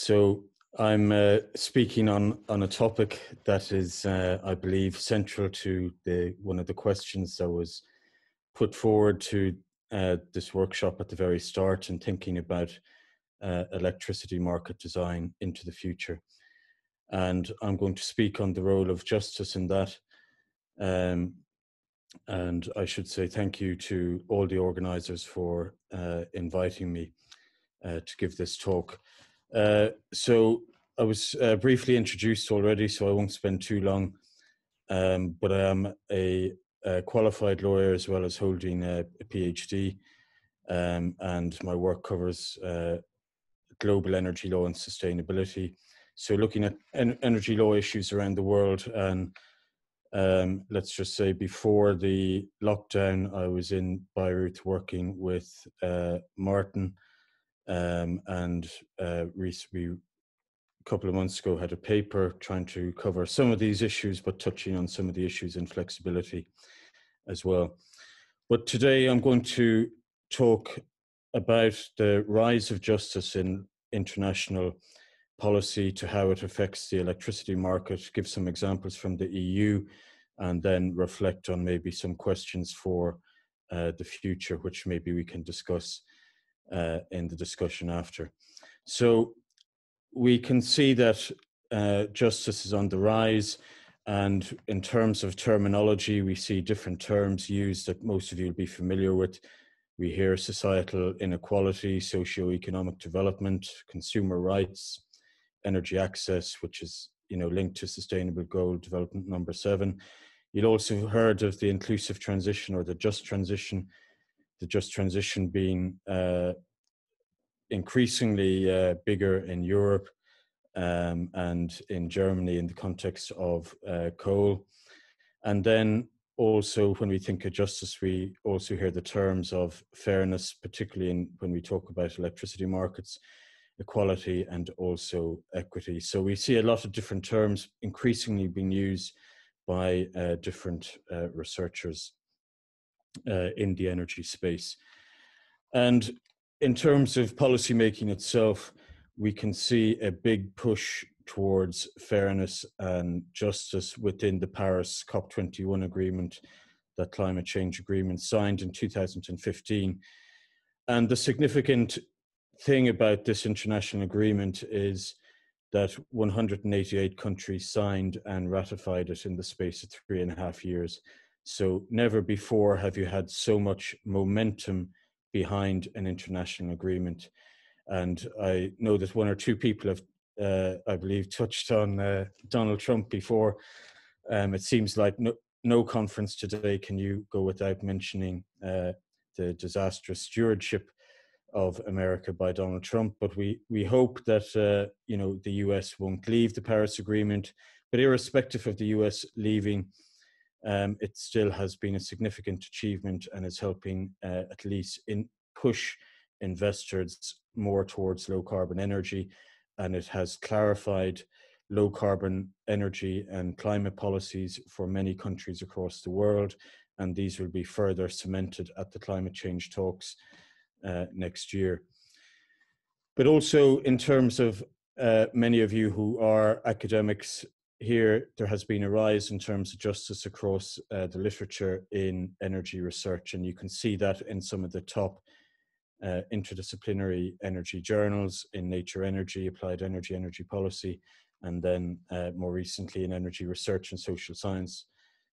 So I'm speaking on a topic that is, I believe, central to one of the questions that was put forward to this workshop at the very start, and thinking about electricity market design into the future. And I'm going to speak on the role of justice in that. And I should say thank you to all the organizers for inviting me to give this talk. So I was briefly introduced already, so I won't spend too long, but I am a qualified lawyer as well as holding a PhD, and my work covers global energy law and sustainability. So looking at energy law issues around the world, and let's just say before the lockdown, I was in Beirut working with Martin, and we a couple of months ago had a paper trying to cover some of these issues, but touching on some of the issues in flexibility as well. But today I'm going to talk about the rise of justice in international policy, to how it affects the electricity market, give some examples from the EU, and then reflect on maybe some questions for the future, which maybe we can discuss in the discussion after. So we can see that justice is on the rise, and in terms of terminology, we see different terms used that most of you will be familiar with. We hear societal inequality, socio-economic development, consumer rights, energy access, which is linked to Sustainable Goal Development number 7. You'll also heard of the inclusive transition, or the just transition. The just transition being increasingly bigger in Europe and in Germany in the context of coal. And then also, when we think of justice, we also hear the terms of fairness, particularly when we talk about electricity markets, equality, and also equity. So we see a lot of different terms increasingly being used by different researchers in the energy space. And in terms of policymaking itself, we can see a big push towards fairness and justice within the Paris COP21 agreement, that climate change agreement signed in 2015. And the significant thing about this international agreement is that 188 countries signed and ratified it in the space of 3.5 years. So never before have you had so much momentum behind an international agreement. And I know that one or two people have, I believe, touched on Donald Trump before. It seems like no conference today can you go without mentioning the disastrous stewardship of America by Donald Trump. But we hope that the US won't leave the Paris Agreement. But irrespective of the US leaving, it still has been a significant achievement, and is helping at least push investors more towards low carbon energy. And it has clarified low carbon energy and climate policies for many countries across the world. And these will be further cemented at the climate change talks next year. But also, in terms of many of you who are academics here, there has been a rise in terms of justice across the literature in energy research. And you can see that in some of the top interdisciplinary energy journals, in Nature Energy, Applied Energy, Energy Policy, and then more recently in Energy Research and Social Science,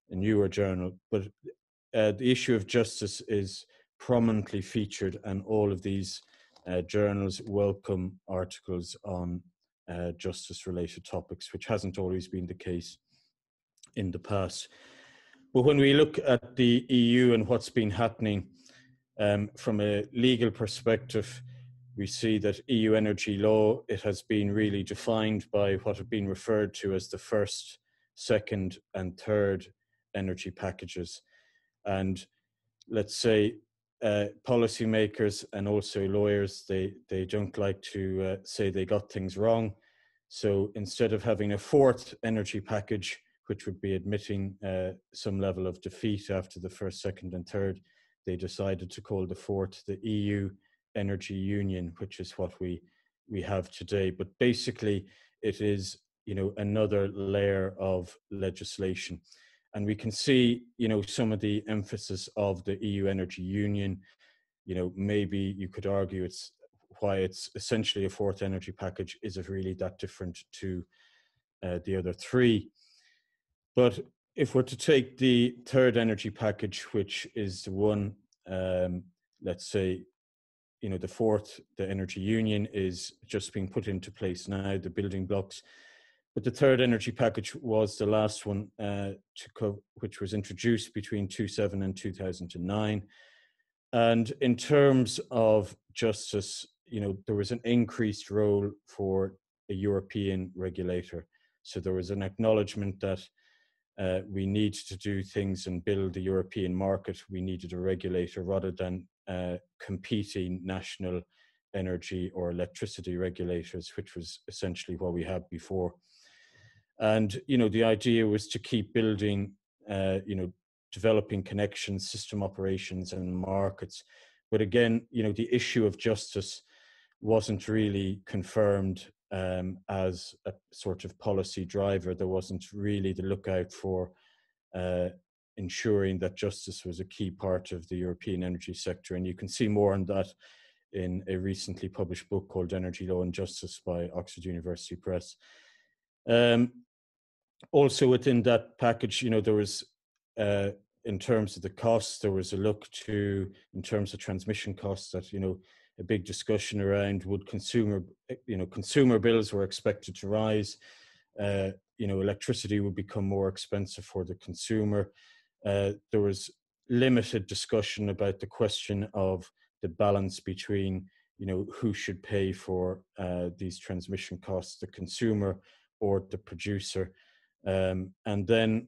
a newer journal. But the issue of justice is prominently featured, and all of these journals welcome articles on justice-related topics, which hasn't always been the case in the past. But when we look at the EU and what's been happening, from a legal perspective, we see that EU energy law, it has been really defined by what have been referred to as the first, second, and third energy packages. And let's say policymakers and also lawyers, they don't like to say they got things wrong. So instead of having a fourth energy package, which would be admitting some level of defeat after the first, second, and third, they decided to call the fourth the EU Energy Union, which is what we we have today. But basically, it is, another layer of legislation. And we can see, some of the emphasis of the EU Energy Union. Maybe you could argue it's why it's essentially a fourth energy package. Is it really that different to the other three? But if we're to take the third energy package, which is the one, let's say, the fourth, the energy union, is just being put into place now, the building blocks. But the third energy package was the last one which was introduced between 2007 and 2009. And in terms of justice, there was an increased role for a European regulator. So there was an acknowledgement that we need to do things and build the European market. We needed a regulator rather than competing national energy or electricity regulators, which was essentially what we had before. And, the idea was to keep building, developing connections, system operations and markets. But again, the issue of justice wasn't really confirmed as a sort of policy driver. There wasn't really the lookout for ensuring that justice was a key part of the European energy sector. And you can see more on that in a recently published book called Energy, Law and Justice by Oxford University Press. Also within that package, there was, in terms of the costs, there was a look to, in terms of transmission costs, that, a big discussion around would consumer bills were expected to rise. Electricity would become more expensive for the consumer. There was limited discussion about the question of the balance between, who should pay for these transmission costs, the consumer or the producer. And then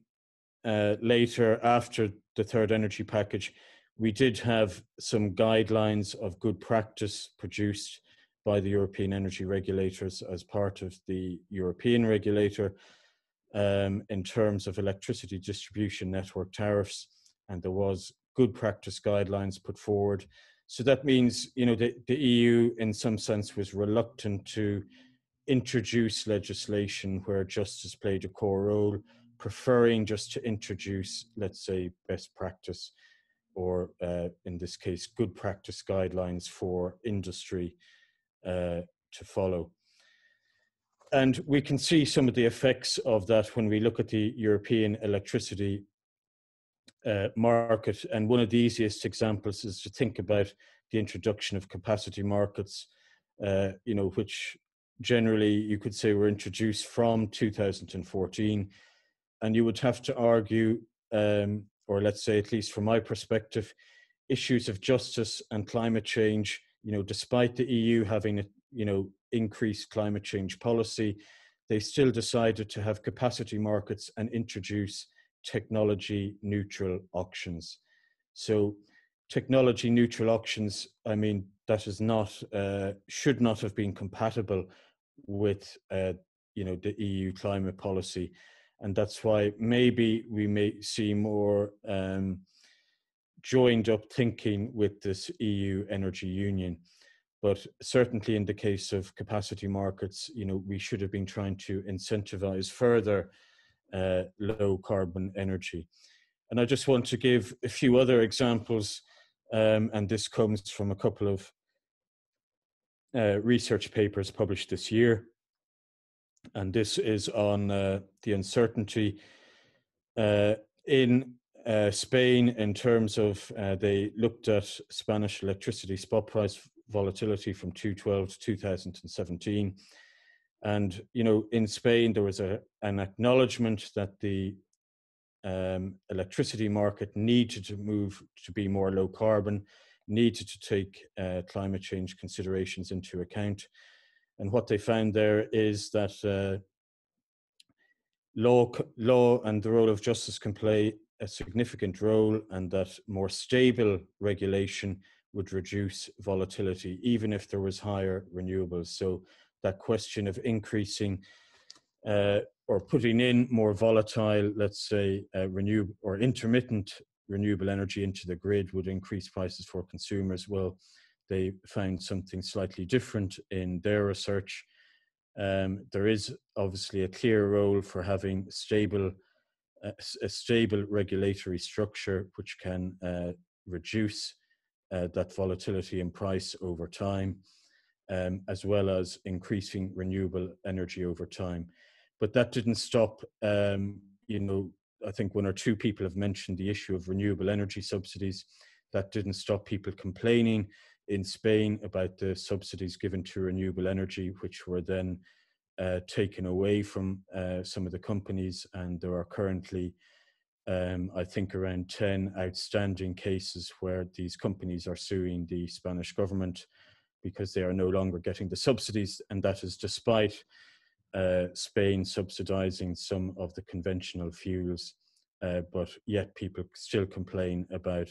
later, after the third energy package, we did have some guidelines of good practice produced by the European energy regulators as part of the European regulator in terms of electricity distribution network tariffs. And there was good practice guidelines put forward. So that means, the EU in some sense was reluctant to introduce legislation where justice played a core role, preferring just to introduce, let's say, best practice, or in this case, good practice guidelines for industry to follow. And we can see some of the effects of that when we look at the European electricity market. And one of the easiest examples is to think about the introduction of capacity markets, which generally you could say were introduced from 2014. And you would have to argue, or let's say, at least from my perspective, issues of justice and climate change, despite the EU having, increased climate change policy, they still decided to have capacity markets and introduce technology neutral auctions. So technology neutral auctions, that is not, should not have been compatible with, the EU climate policy. And that's why maybe we may see more joined up thinking with this EU energy union. But certainly in the case of capacity markets, we should have been trying to incentivize further low carbon energy. And I just want to give a few other examples, and this comes from a couple of research papers published this year. And this is on the uncertainty in Spain in terms of, they looked at Spanish electricity spot price volatility from 2012 to 2017. And, in Spain, there was an acknowledgement that the electricity market needed to move to be more low carbon, needed to take climate change considerations into account. And what they found there is that law and the role of justice can play a significant role, and that more stable regulation would reduce volatility, even if there was higher renewables. So that question of increasing or putting in more volatile, let's say, renewable or intermittent renewable energy into the grid would increase prices for consumers. Well, they found something slightly different in their research. There is obviously a clear role for having a stable regulatory structure which can reduce that volatility in price over time, as well as increasing renewable energy over time. But that didn't stop, I think one or two people have mentioned the issue of renewable energy subsidies. That didn't stop people complaining in Spain about the subsidies given to renewable energy, which were then taken away from some of the companies. And there are currently, I think, around 10 outstanding cases where these companies are suing the Spanish government because they are no longer getting the subsidies. And that is despite Spain subsidizing some of the conventional fuels, but yet people still complain about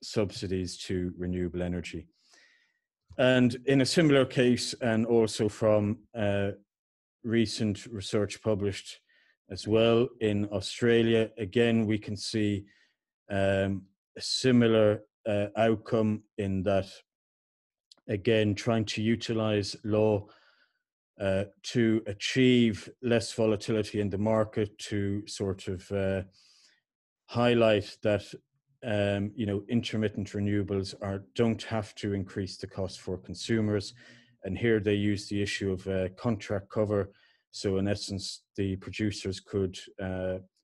subsidies to renewable energy. And in a similar case, and also from recent research published as well in Australia, again, we can see a similar outcome in that, again, trying to utilize law to achieve less volatility in the market, to sort of highlight that intermittent renewables don't have to increase the cost for consumers. And here they use the issue of contract cover. So in essence, the producers could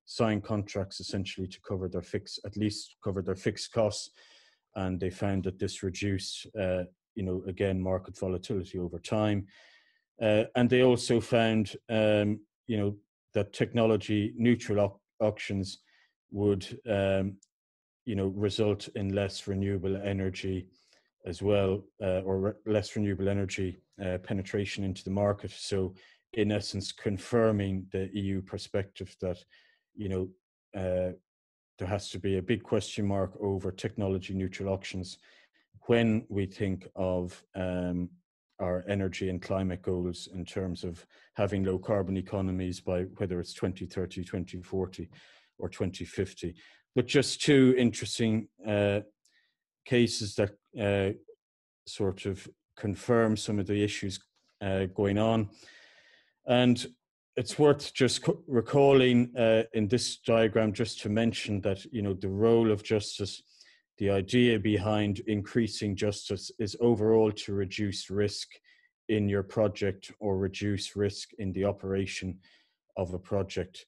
sign contracts essentially to cover their fixed costs. And they found that this reduced, again, market volatility over time. And they also found, that technology neutral auctions would, result in less renewable energy as well, or less renewable energy penetration into the market. So in essence, confirming the EU perspective that, there has to be a big question mark over technology neutral auctions when we think of our energy and climate goals in terms of having low carbon economies by whether it's 2030, 2040 or 2050. But just two interesting cases that sort of confirm some of the issues going on. And it's worth just recalling in this diagram, just to mention that, the role of justice, the idea behind increasing justice is overall to reduce risk in your project or reduce risk in the operation of a project.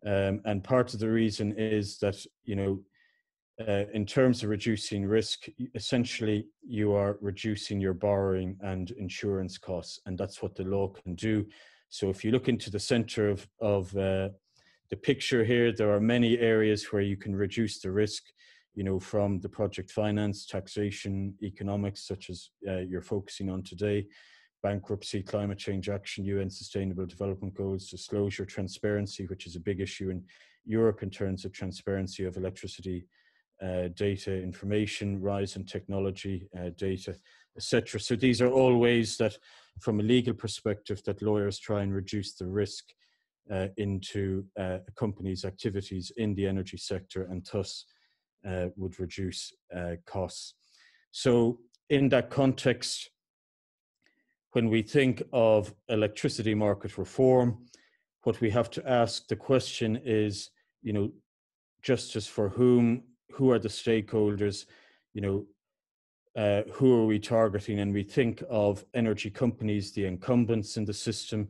And part of the reason is that, in terms of reducing risk, essentially you are reducing your borrowing and insurance costs, and that's what the law can do. So if you look into the center of the picture here, there are many areas where you can reduce the risk, from the project finance, taxation, economics, such as you're focusing on today, bankruptcy, climate change action, UN Sustainable Development Goals, disclosure, transparency, which is a big issue in Europe in terms of transparency of electricity data, information, rise in technology, data, etc. So these are all ways that, from a legal perspective, that lawyers try and reduce the risk into a company's activities in the energy sector, and thus would reduce costs. So in that context, when we think of electricity market reform, what we have to ask the question is, justice for whom? Who are the stakeholders? Who are we targeting? And we think of energy companies, the incumbents in the system,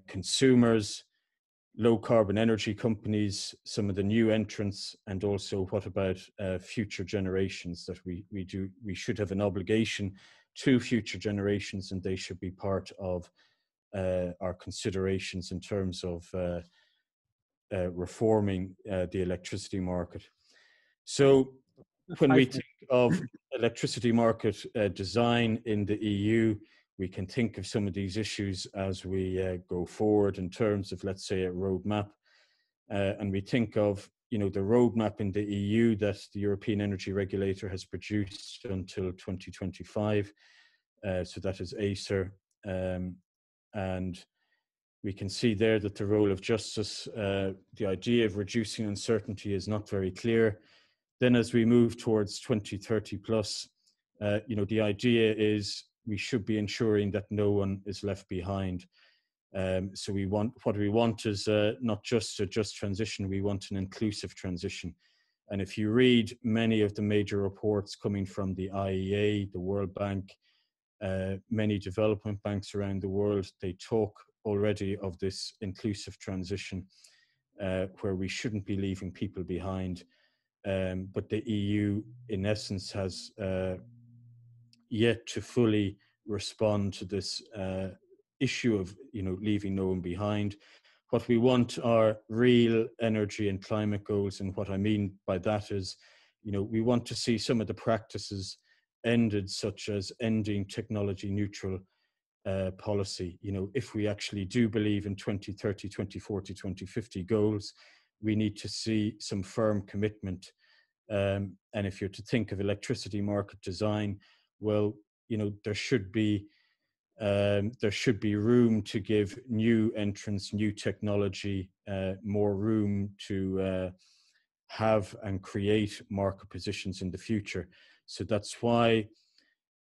consumers, low carbon energy companies, some of the new entrants, and also what about future generations, that we should have an obligation to future generations, and they should be part of our considerations in terms of reforming the electricity market. So when we think of electricity market design in the EU, we can think of some of these issues as we go forward in terms of, let's say, a roadmap. And we think of, the roadmap in the EU that the European Energy Regulator has produced until 2025. So that is ACER. And we can see there that the role of justice, the idea of reducing uncertainty is not very clear. Then as we move towards 2030 plus, the idea is we should be ensuring that no one is left behind. So what we want is not just a just transition, we want an inclusive transition. And if you read many of the major reports coming from the IEA, the World Bank, many development banks around the world, they talk already of this inclusive transition where we shouldn't be leaving people behind. But the EU, in essence, has yet to fully respond to this issue of leaving no one behind. What we want are real energy and climate goals, and what I mean by that is, we want to see some of the practices ended, such as ending technology neutral policy. If we actually do believe in 2030, 2040, 2050 goals, we need to see some firm commitment. And if you're to think of electricity market design, well, there should be room to give new entrants, new technology, more room to have and create market positions in the future. So that's why,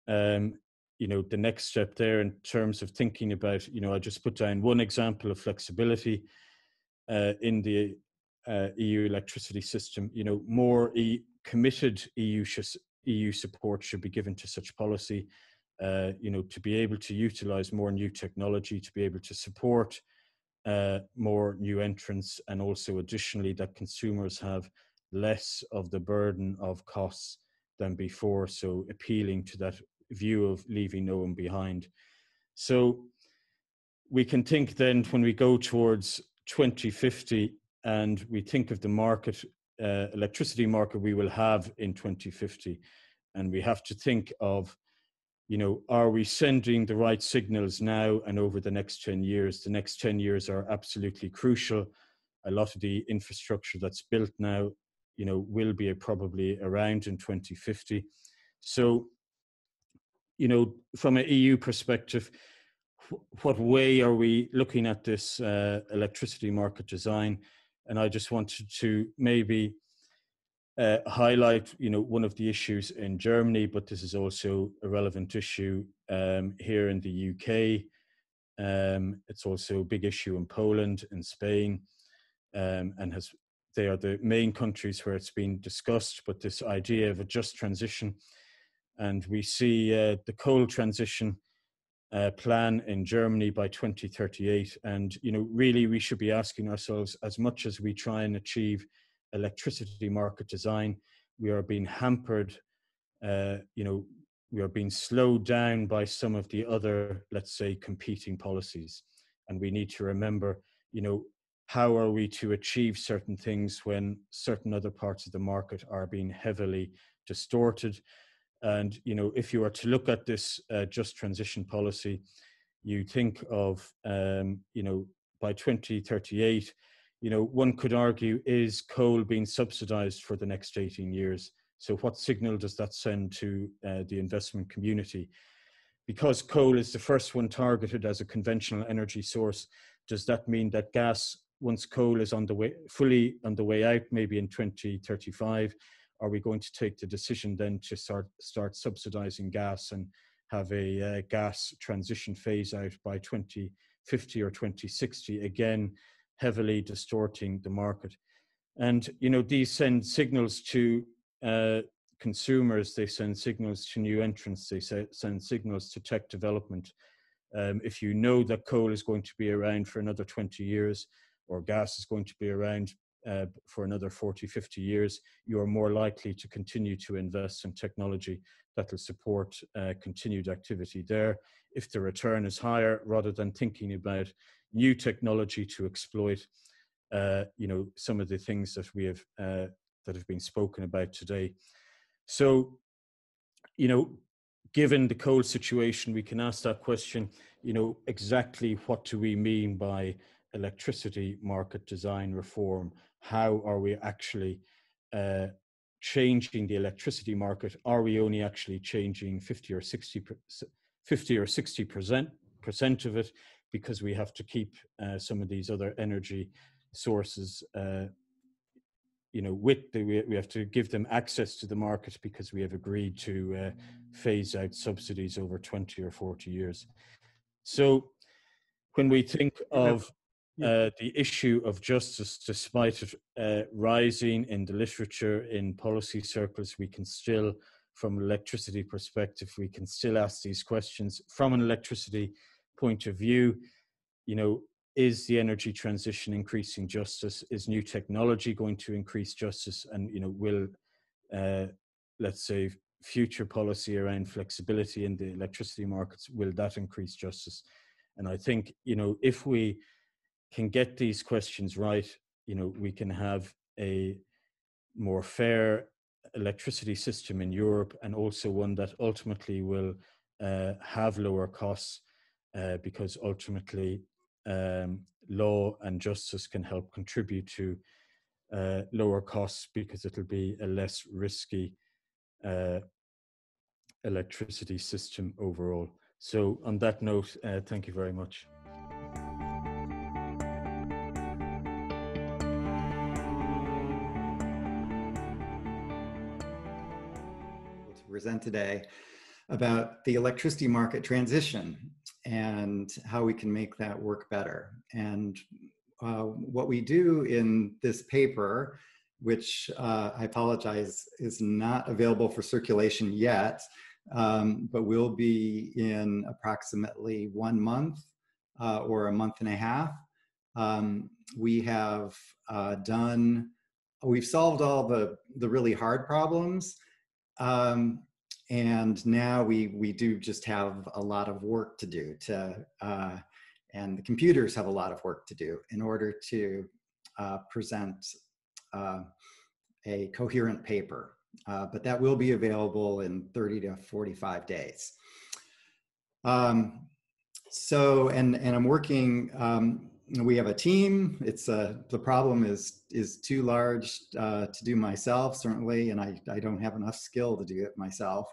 the next step there in terms of thinking about, I just put down one example of flexibility in the EU electricity system. More committed EU support should be given to such policy. To be able to utilize more new technology, to be able to support more new entrants, and also additionally that consumers have less of the burden of costs than before, so appealing to that view of leaving no one behind. So we can think then, when we go towards 2050 and we think of the market, electricity market we will have in 2050, and we have to think of, are we sending the right signals now and over the next 10 years? The next 10 years are absolutely crucial. A lot of the infrastructure that's built now, will be probably around in 2050. So, from an EU perspective, what way are we looking at this electricity market design? And I just wanted to maybe highlight, one of the issues in Germany, but this is also a relevant issue here in the UK. It's also a big issue in Poland and Spain, and they are the main countries where it's been discussed, but this idea of a just transition. And we see the coal transition plan in Germany by 2038. And, really we should be asking ourselves, as much as we try and achieve electricity market design, we are being hampered, we are being slowed down by some of the other, let's say, competing policies. And we need to remember, how are we to achieve certain things when certain other parts of the market are being heavily distorted? And, if you are to look at this just transition policy, you think of, by 2038, one could argue, is coal being subsidized for the next 18 years? So what signal does that send to the investment community? Because coal is the first one targeted as a conventional energy source, does that mean that gas, once coal is fully on the way out, maybe in 2035, are we going to take the decision then to start subsidizing gas and have a gas transition phase out by 2050 or 2060, again, heavily distorting the market? And, these send signals to consumers, they send signals to new entrants, they send signals to tech development. If you know that coal is going to be around for another 20 years, or gas is going to be around for another 40, 50 years, you are more likely to continue to invest in technology that will support continued activity there. If the return is higher, rather than thinking about new technology to exploit, some of the things that we have that have been spoken about today. So, given the coal situation, we can ask that question, exactly what do we mean by electricity market design reform? How are we actually changing the electricity market? Are we only actually changing 50 or 60% of it, because we have to keep some of these other energy sources, we have to give them access to the market because we have agreed to phase out subsidies over 20 or 40 years. So when we think of the issue of justice, despite it rising in the literature, in policy circles, we can still, from an electricity perspective, we can still ask these questions. From an electricity point of view, is the energy transition increasing justice? Is new technology going to increase justice? And, will, let's say, future policy around flexibility in the electricity markets, will that increase justice? And I think, if we can get these questions right, we can have a more fair electricity system in Europe, and also one that ultimately will have lower costs, because ultimately law and justice can help contribute to lower costs, because it'll be a less risky electricity system overall. So on that note, thank you very much. To present today about the electricity market transition and how we can make that work better. And what we do in this paper, which I apologize is not available for circulation yet, but will be in approximately 1 month or a month and a half. We have we've solved all the really hard problems. And now we do just have a lot of work to do and the computers have a lot of work to do in order to present a coherent paper. But that will be available in 30 to 45 days. So, and I'm working, we have a team. It's the problem is too large to do myself, certainly, and I don't have enough skill to do it myself.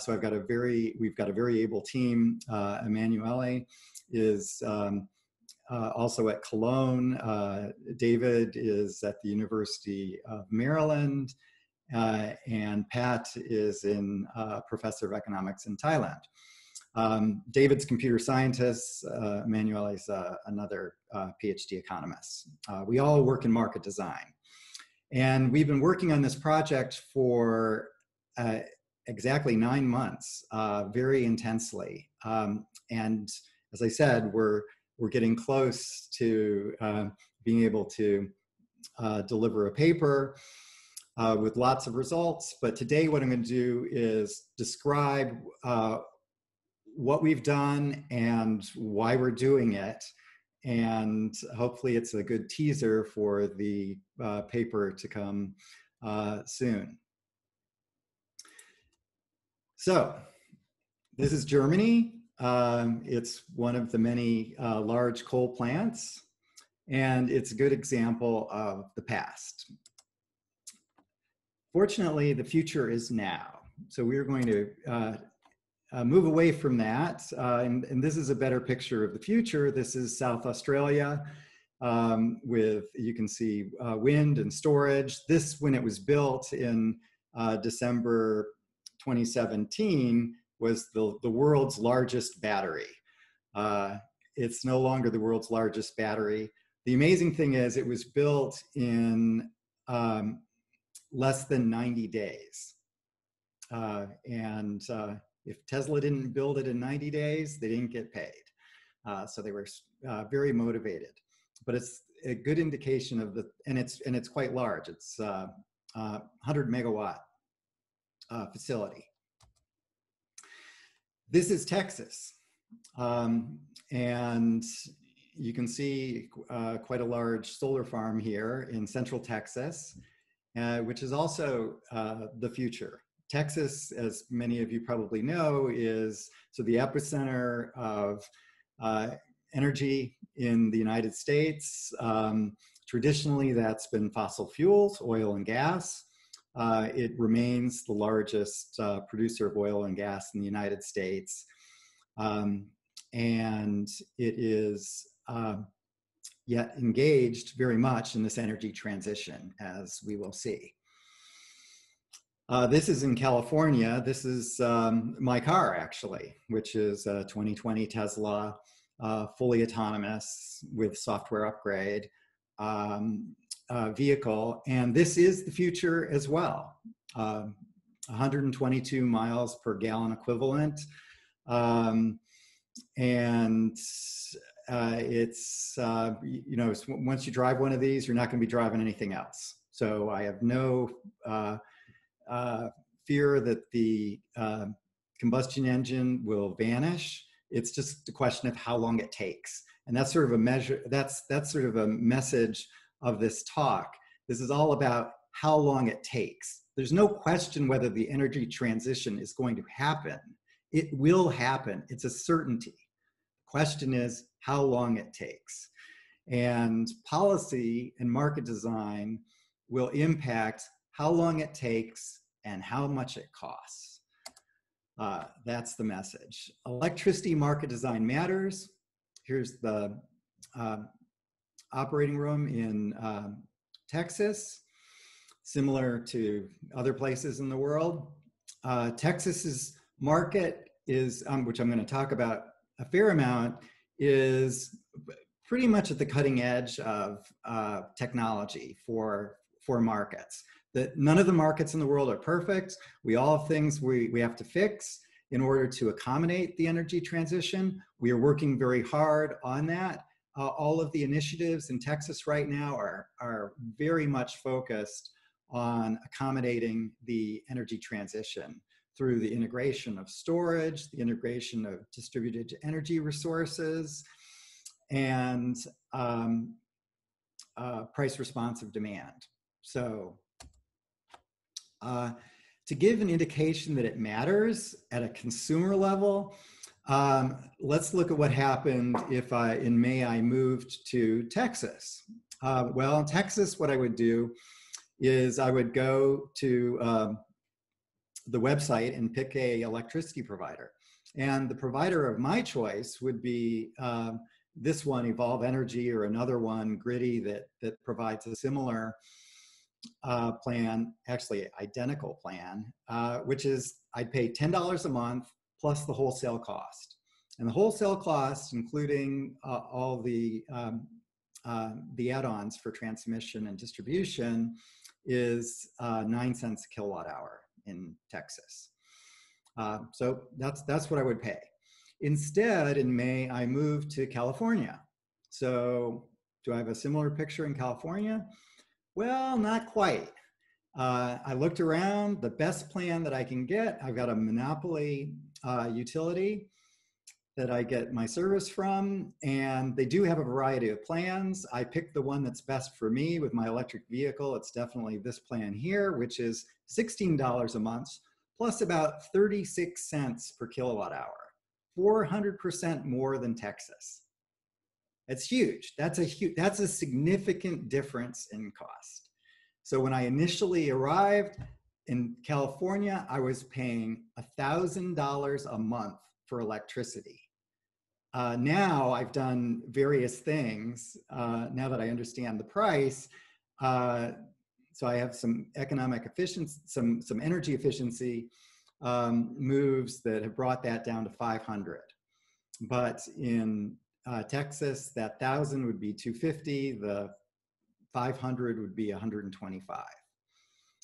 So we've got a very able team. Emanuele is also at Cologne. David is at the University of Maryland, and Pat is professor of economics in Thailand. David's computer scientist, Emanuele is another PhD economist. We all work in market design. And we've been working on this project for exactly 9 months, very intensely. And as I said, we're getting close to being able to deliver a paper with lots of results. But today what I'm going to do is describe what we've done and why we're doing it. And hopefully it's a good teaser for the paper to come soon. So this is Germany. It's one of the many large coal plants, and it's a good example of the past. Fortunately, the future is now. So we're going to move away from that. And this is a better picture of the future. This is South Australia with, you can see wind and storage. This, when it was built in December 2017, was the world's largest battery. It's no longer the world's largest battery. The amazing thing is it was built in less than 90 days. If Tesla didn't build it in 90 days, they didn't get paid. So they were very motivated. But it's a good indication of and it's quite large. It's 100 megawatt facility. This is Texas. And you can see quite a large solar farm here in central Texas, which is also the future. Texas, as many of you probably know, is the epicenter of energy in the United States. Traditionally, that's been fossil fuels, oil and gas. It remains the largest producer of oil and gas in the United States. And it is yet engaged very much in this energy transition, as we will see. This is in California. This is my car, actually, which is a 2020 Tesla, fully autonomous with software upgrade vehicle. And this is the future as well. 122 miles per gallon equivalent. And it's, you know, once you drive one of these, you're not going to be driving anything else. So I have no fear that the combustion engine will vanish. It's just a question of how long it takes. And that's sort of a measure, that's sort of a message of this talk. This is all about how long it takes. There's no question whether the energy transition is going to happen. It will happen. It's a certainty. The question is how long it takes. And policy and market design will impact how long it takes and how much it costs. That's the message. Electricity market design matters. Here's the operating room in Texas, similar to other places in the world. Texas's market is, which I'm going to talk about a fair amount, is pretty much at the cutting edge of technology for markets. That none of the markets in the world are perfect. We all have things we have to fix in order to accommodate the energy transition. We are working very hard on that. All of the initiatives in Texas right now are very much focused on accommodating the energy transition through the integration of storage, the integration of distributed energy resources, and price responsive demand. So to give an indication that it matters at a consumer level, let's look at what happened if in May I moved to Texas. Well, in Texas, what I would do is I would go to the website and pick a electricity provider. And the provider of my choice would be this one, Evolve Energy, or another one, Griddy, that provides a similar plan, actually identical plan, which is I'd pay $10 a month plus the wholesale cost. And the wholesale cost, including all the add-ons for transmission and distribution, is 9 cents a kilowatt hour in Texas. So that's what I would pay. Instead, in May, I moved to California. So do I have a similar picture in California? Well, not quite. I looked around. The best plan that I can get, I've got a monopoly utility that I get my service from, and they do have a variety of plans. I picked the one that's best for me with my electric vehicle. It's definitely this plan here, which is $16 a month, plus about 36 cents per kilowatt hour, 400% more than Texas. It's huge. That's a significant difference in cost. So when I initially arrived in California, I was paying $1,000 a month for electricity. Now I've done various things, now that I understand the price. So I have some economic efficiency, some energy efficiency moves that have brought that down to 500. But in Texas, that 1,000 would be 250, the 500 would be 125.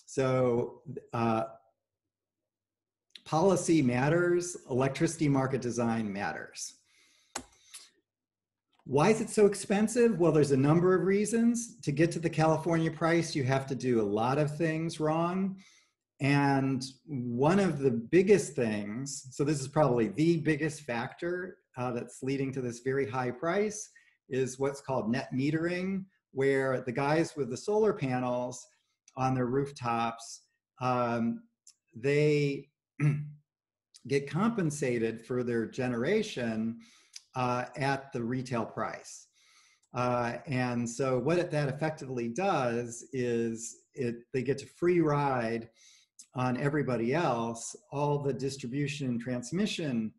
So policy matters, electricity market design matters. Why is it so expensive? Well, there's a number of reasons. To get to the California price, you have to do a lot of things wrong. And one of the biggest things, so this is probably the biggest factor that's leading to this very high price, is what's called net metering, where the guys with the solar panels on their rooftops, they get compensated for their generation at the retail price. And so what that effectively does is they get to free ride on everybody else all the distribution and transmission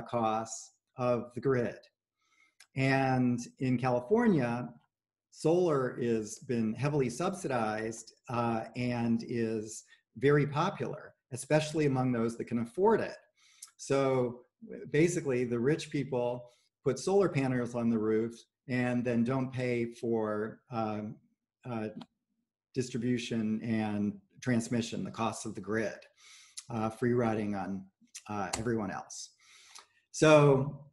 costs of the grid. And in California, solar has been heavily subsidized and is very popular, especially among those that can afford it. So basically, the rich people put solar panels on the roof and then don't pay for distribution and transmission, the cost of the grid, free riding on everyone else. So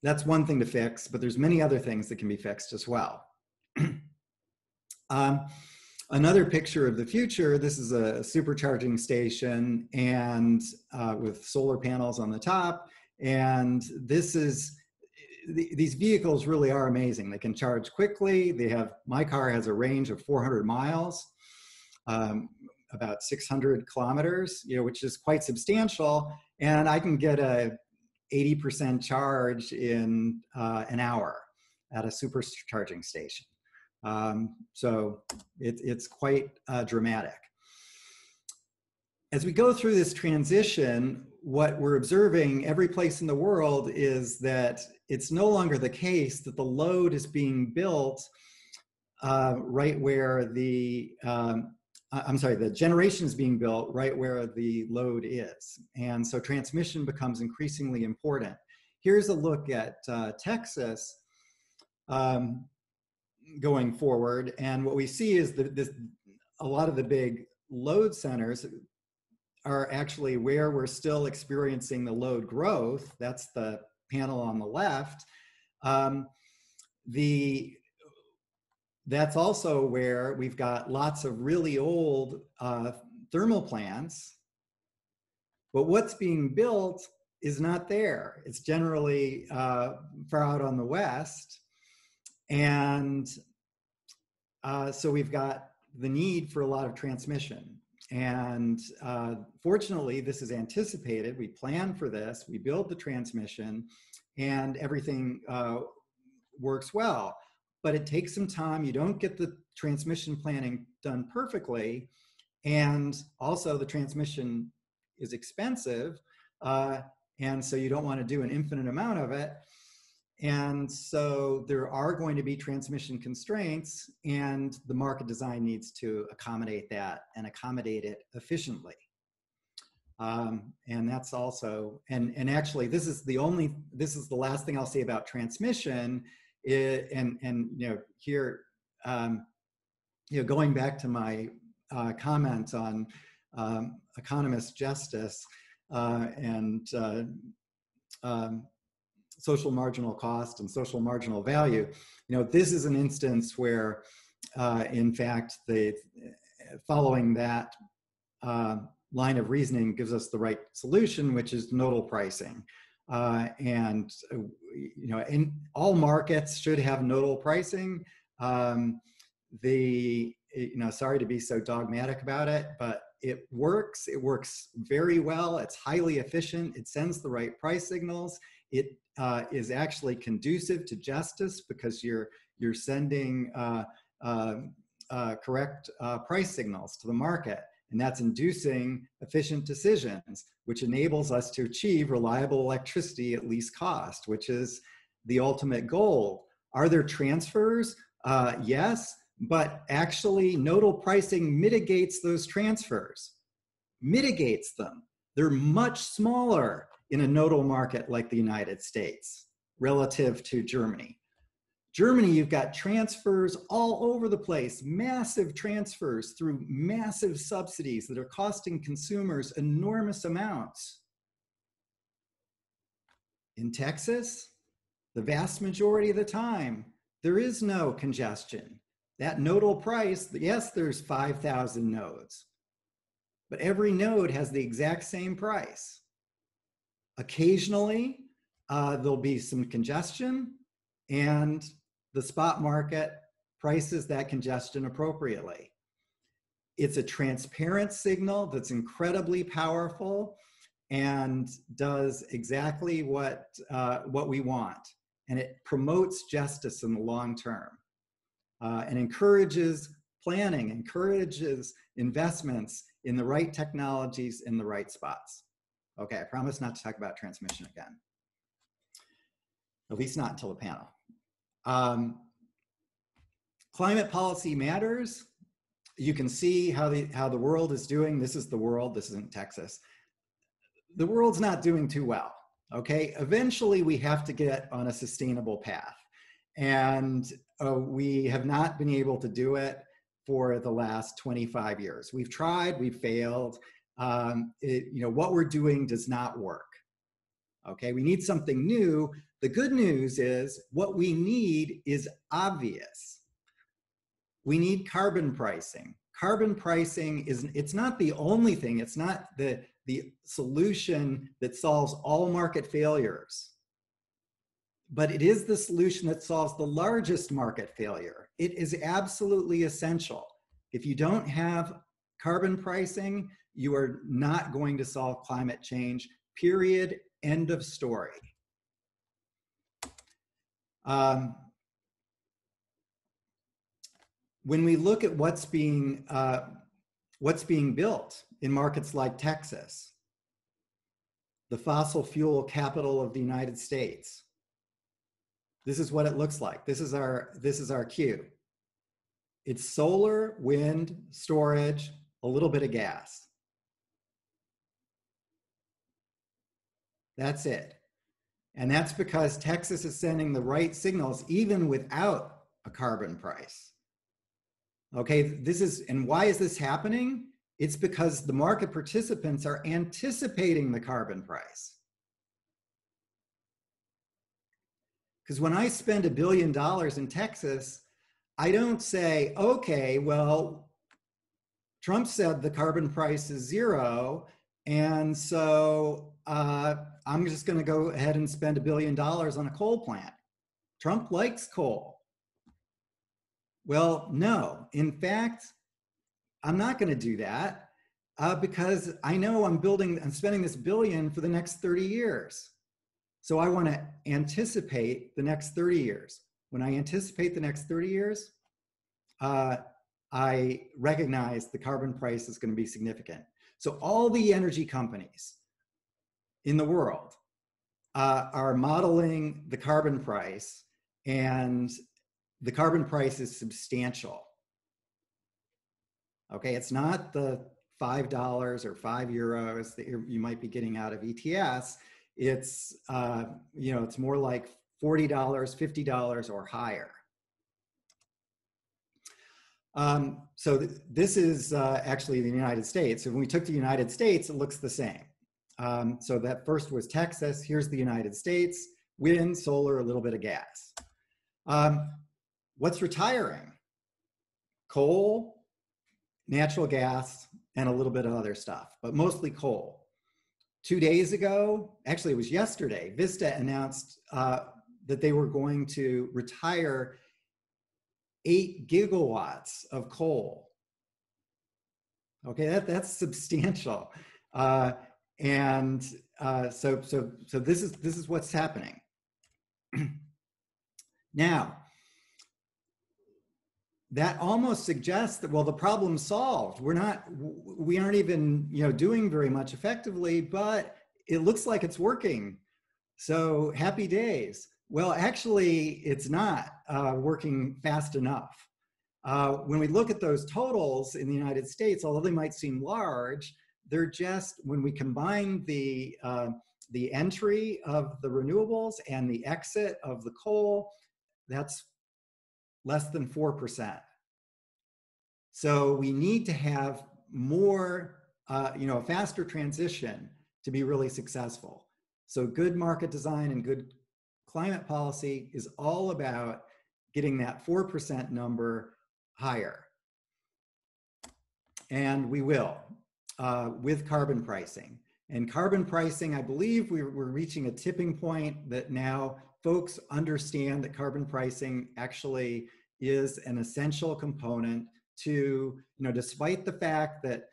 that's one thing to fix, but there's many other things that can be fixed as well. Another picture of the future, this is a supercharging station and with solar panels on the top. And this is, these vehicles really are amazing. They can charge quickly. They have, my car has a range of 400 miles, about 600 kilometers, which is quite substantial. And I can get a 80% charge in an hour at a supercharging station. So it's quite dramatic. As we go through this transition, what we're observing every place in the world is that it's no longer the case that the load is being built right where the, the generation is being built right where the load is. And so transmission becomes increasingly important. Here's a look at Texas going forward. And what we see is that a lot of the big load centers are actually where we're still experiencing the load growth. That's the panel on the left. That's also where we've got lots of really old thermal plants, but what's being built is not there. It's generally far out on the west. And so we've got the need for a lot of transmission. And fortunately, this is anticipated. We plan for this, we build the transmission, and everything works well. But it takes some time. You don't get the transmission planning done perfectly. And also the transmission is expensive. And so you don't want to do an infinite amount of it. And so there are going to be transmission constraints, and the market design needs to accommodate that and accommodate it efficiently. And that's also, and actually this is the last thing I'll say about transmission. Here, going back to my comment on economist justice and social marginal cost and social marginal value, this is an instance where, in fact, following that line of reasoning gives us the right solution, which is nodal pricing. And in all markets should have nodal pricing. Sorry to be so dogmatic about it, but it works. It works very well. It's highly efficient. It sends the right price signals. It is actually conducive to justice because you're sending correct price signals to the market. And that's inducing efficient decisions, which enables us to achieve reliable electricity at least cost, which is the ultimate goal. Are there transfers? Yes, but actually nodal pricing mitigates those transfers, mitigates them. They're much smaller in a nodal market like the United States relative to Germany. Germany, you've got transfers all over the place, massive transfers through massive subsidies that are costing consumers enormous amounts. In Texas, the vast majority of the time, there is no congestion. That nodal price, yes, there's 5,000 nodes, but every node has the exact same price. Occasionally, there'll be some congestion, and the spot market prices that congestion appropriately. It's a transparent signal that's incredibly powerful and does exactly what we want. And it promotes justice in the long term and encourages planning, encourages investments in the right technologies in the right spots. Okay, I promise not to talk about transmission again, at least not until the panel. Climate policy matters. You can see how the world is doing. This is the world. This isn't Texas. The world's not doing too well. Okay. Eventually, we have to get on a sustainable path, and we have not been able to do it for the last 25 years. We've tried. We've failed. What we're doing does not work. Okay. We need something new. The good news is what we need is obvious. We need carbon pricing. Carbon pricing it's not the only thing. It's not the solution that solves all market failures, but it is the solution that solves the largest market failure. It is absolutely essential. If you don't have carbon pricing, you are not going to solve climate change, period, end of story. When we look at what's being built in markets like Texas, the fossil fuel capital of the United States, this is what it looks like. This is our cue. It's solar, wind, storage, a little bit of gas. That's it. And that's because Texas is sending the right signals even without a carbon price. Okay, and why is this happening? It's because the market participants are anticipating the carbon price. Because when I spend $1 billion in Texas, I don't say, okay, well, Trump said the carbon price is 0, and so I'm just going to go ahead and spend $1 billion on a coal plant. Trump likes coal. Well, no. In fact, I'm not going to do that because I know I'm spending this $1 billion for the next 30 years. So I want to anticipate the next 30 years. When I anticipate the next 30 years, I recognize the carbon price is going to be significant. So all the energy companies in the world are modeling the carbon price, and the carbon price is substantial. Okay, it's not the $5 or €5 that you might be getting out of ETS. It's it's more like $40, $50 or higher. So this is actually the United States. So when we took the United States, it looks the same. So that first was Texas. Here's the United States: wind, solar, a little bit of gas. What's retiring? Coal, natural gas, and a little bit of other stuff, but mostly coal. 2 days ago, actually it was yesterday, Vista announced that they were going to retire 8 gigawatts of coal. Okay, that's substantial. So this is what's happening. Now, that almost suggests that, well, the problem's solved. We aren't even doing very much effectively, but it looks like it's working. So happy days. Well, actually, it's not working fast enough. When we look at those totals in the United States, although they might seem large, they're just, when we combine the entry of the renewables and the exit of the coal, that's less than 4%. So we need to have more, a faster transition to be really successful. So good market design and good climate policy is all about getting that 4% number higher. And we will with carbon pricing. And carbon pricing, I believe we're reaching a tipping point that now folks understand that carbon pricing actually is an essential component to, despite the fact that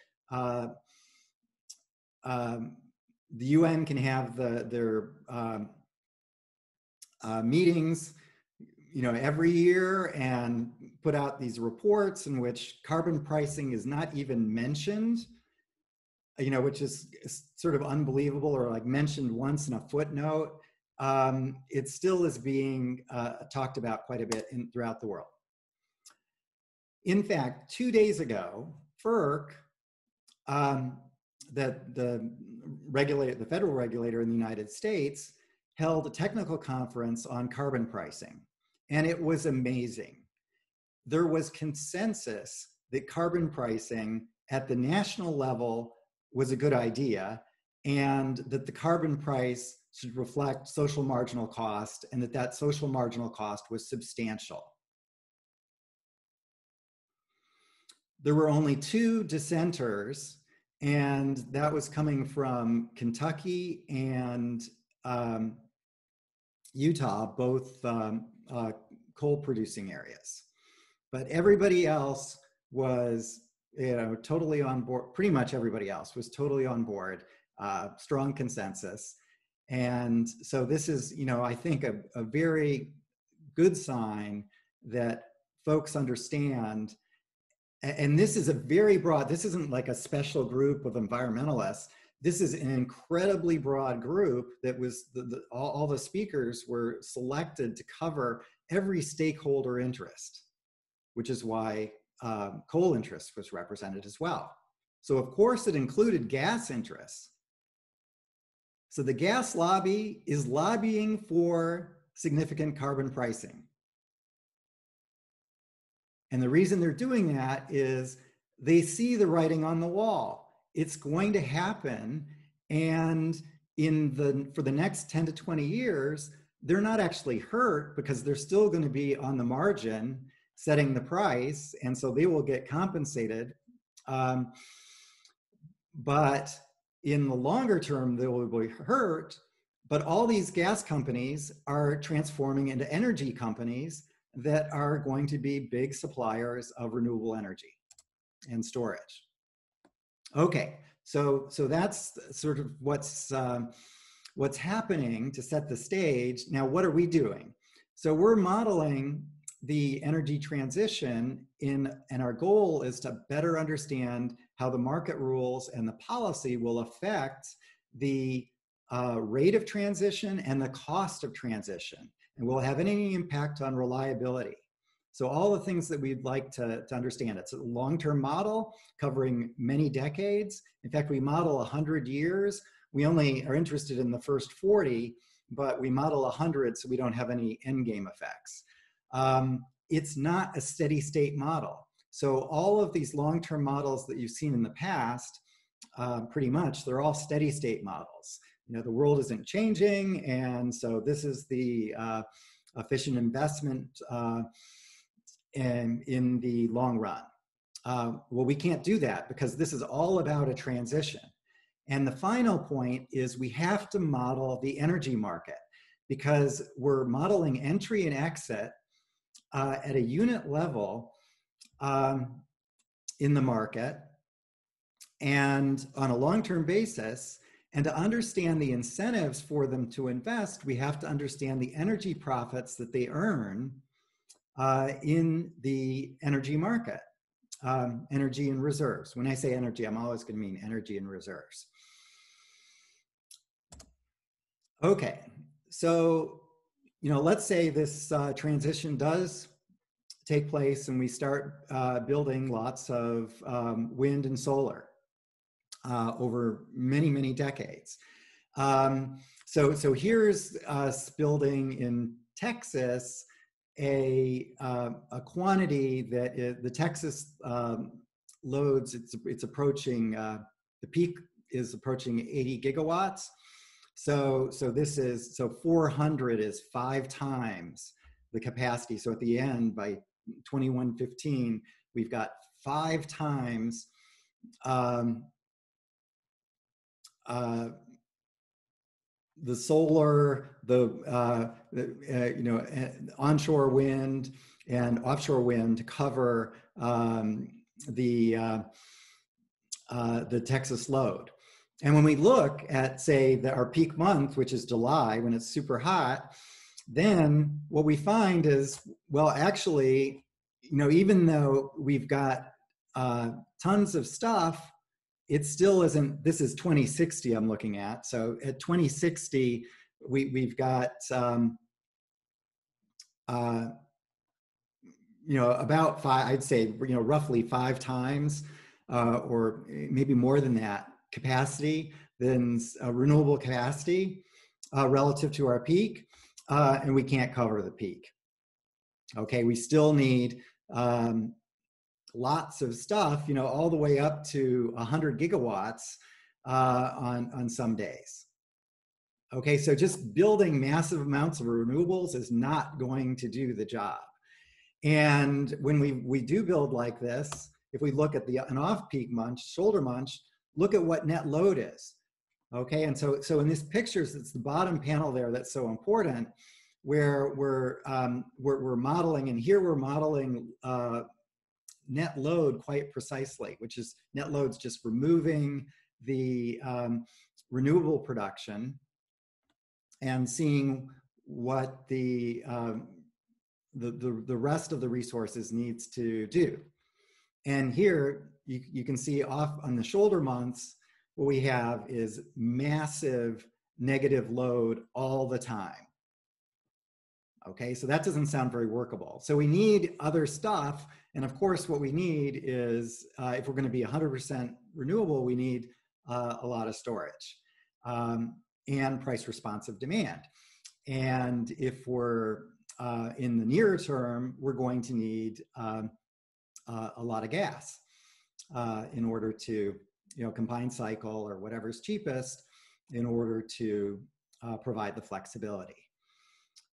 the UN can have their meetings, every year and put out these reports in which carbon pricing is not even mentioned, which is sort of unbelievable, or like mentioned once in a footnote. it still is being talked about quite a bit throughout the world. In fact, 2 days ago, FERC, the federal regulator in the United States, held a technical conference on carbon pricing, and it was amazing. There was consensus that carbon pricing at the national level was a good idea, and that the carbon price should reflect social marginal cost, and that social marginal cost was substantial. There were only 2 dissenters, and that was coming from Kentucky and Utah, both coal producing areas. But everybody else was, totally on board. Pretty much everybody else was totally on board, strong consensus. And so this is, I think a very good sign that folks understand. And this is a very broad, this isn't like a special group of environmentalists. This is an incredibly broad group that was, all the speakers were selected to cover every stakeholder interest, which is why coal interest was represented as well. So of course it included gas interests. So the gas lobby is lobbying for significant carbon pricing. And the reason they're doing that is they see the writing on the wall. It's going to happen, and for the next 10 to 20 years, they're not actually hurt because they're still going to be on the margin setting the price, and so they will get compensated. But in the longer term, they will be hurt. But all these gas companies are transforming into energy companies that are going to be big suppliers of renewable energy and storage. Okay, so that's sort of what's happening to set the stage. Now, what are we doing? So we're modeling the energy transition and our goal is to better understand how the market rules and the policy will affect the rate of transition and the cost of transition, and will have any impact on reliability. So all the things that we'd like to understand. It's a long-term model covering many decades. In fact, we model 100 years. We only are interested in the first 40, but we model 100 so we don't have any endgame effects. It's not a steady state model. So all of these long-term models that you've seen in the past, pretty much, they're all steady state models. The world isn't changing, and so this is the efficient investment in the long run. Well, we can't do that because this is all about a transition. And the final point is we have to model the energy market because we're modeling entry and exit at a unit level in the market and on a long-term basis. And to understand the incentives for them to invest, we have to understand the energy profits that they earn in the energy market, energy and reserves. When I say energy, I'm always going to mean energy and reserves. Okay, so let's say this transition does take place and we start building lots of wind and solar over many, many decades. So here's us building in Texas a quantity that the Texas loads, it's approaching, the peak is approaching 80 gigawatts. So 400 is 5 times the capacity. So at the end, by 2115, we've got 5 times the solar, onshore wind and offshore wind to cover the Texas load. And when we look at, say, our peak month, which is July, when it's super hot, then what we find is, well, actually, even though we've got tons of stuff, it still isn't. This is 2060 I'm looking at. So at 2060, we've got about I'd say roughly 5 times or maybe more than that capacity than renewable capacity relative to our peak, and we can't cover the peak. Okay, we still need lots of stuff, all the way up to 100 gigawatts on some days. Okay, so just building massive amounts of renewables is not going to do the job. And when we do build like this, if we look at an off-peak month, shoulder month, look at what net load is. Okay, and so in this picture, it's the bottom panel there that's so important, where we're modeling, and here we're modeling net load quite precisely, which is net load's just removing the renewable production and seeing what the rest of the resources needs to do. And here you can see off on the shoulder months, what we have is massive negative load all the time. Okay, so that doesn't sound very workable. So we need other stuff. And of course, what we need is, if we're going to be 100% renewable, we need a lot of storage and price responsive demand. And if we're in the near term, we're going to need a lot of gas in order to, combine cycle or whatever's cheapest in order to provide the flexibility.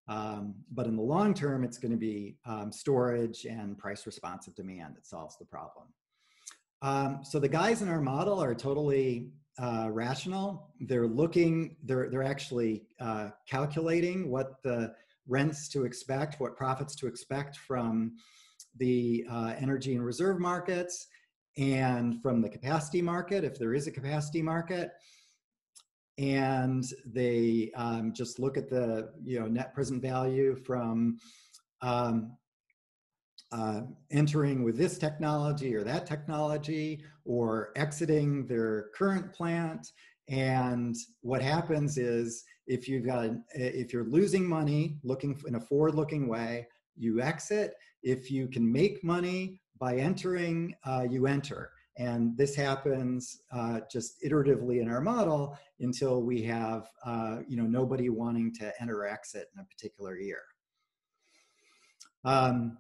But in the long term, it's going to be storage and price responsive demand that solves the problem. So the guys in our model are totally rational. They're actually calculating what the rents to expect, what profits to expect from the energy and reserve markets and from the capacity market, if there is a capacity market. And they just look at the net present value from entering with this technology or that technology, or exiting their current plant. And what happens is, if you're losing money looking in a forward-looking way, you exit. If you can make money by entering, you enter. And this happens just iteratively in our model until we have nobody wanting to enter or exit in a particular year. And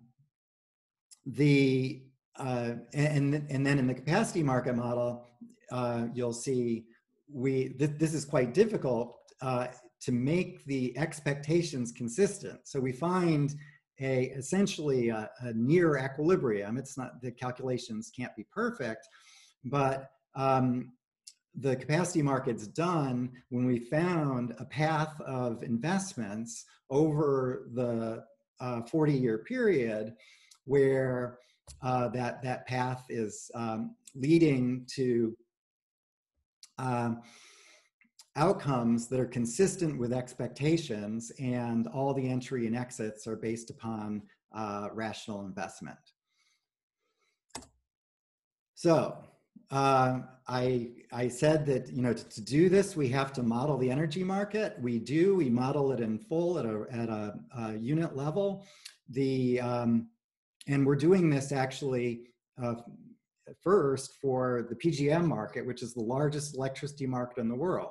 then in the capacity market model, you'll see this is quite difficult to make the expectations consistent. So we find essentially a near equilibrium. It's not, the calculations can't be perfect, but the capacity market's done when we found a path of investments over the 40-year period where that path is leading to outcomes that are consistent with expectations, and all the entry and exits are based upon rational investment. So I said that to do this, we have to model the energy market. We do. We model it in full at a unit level. And we're doing this actually first for the PJM market, which is the largest electricity market in the world.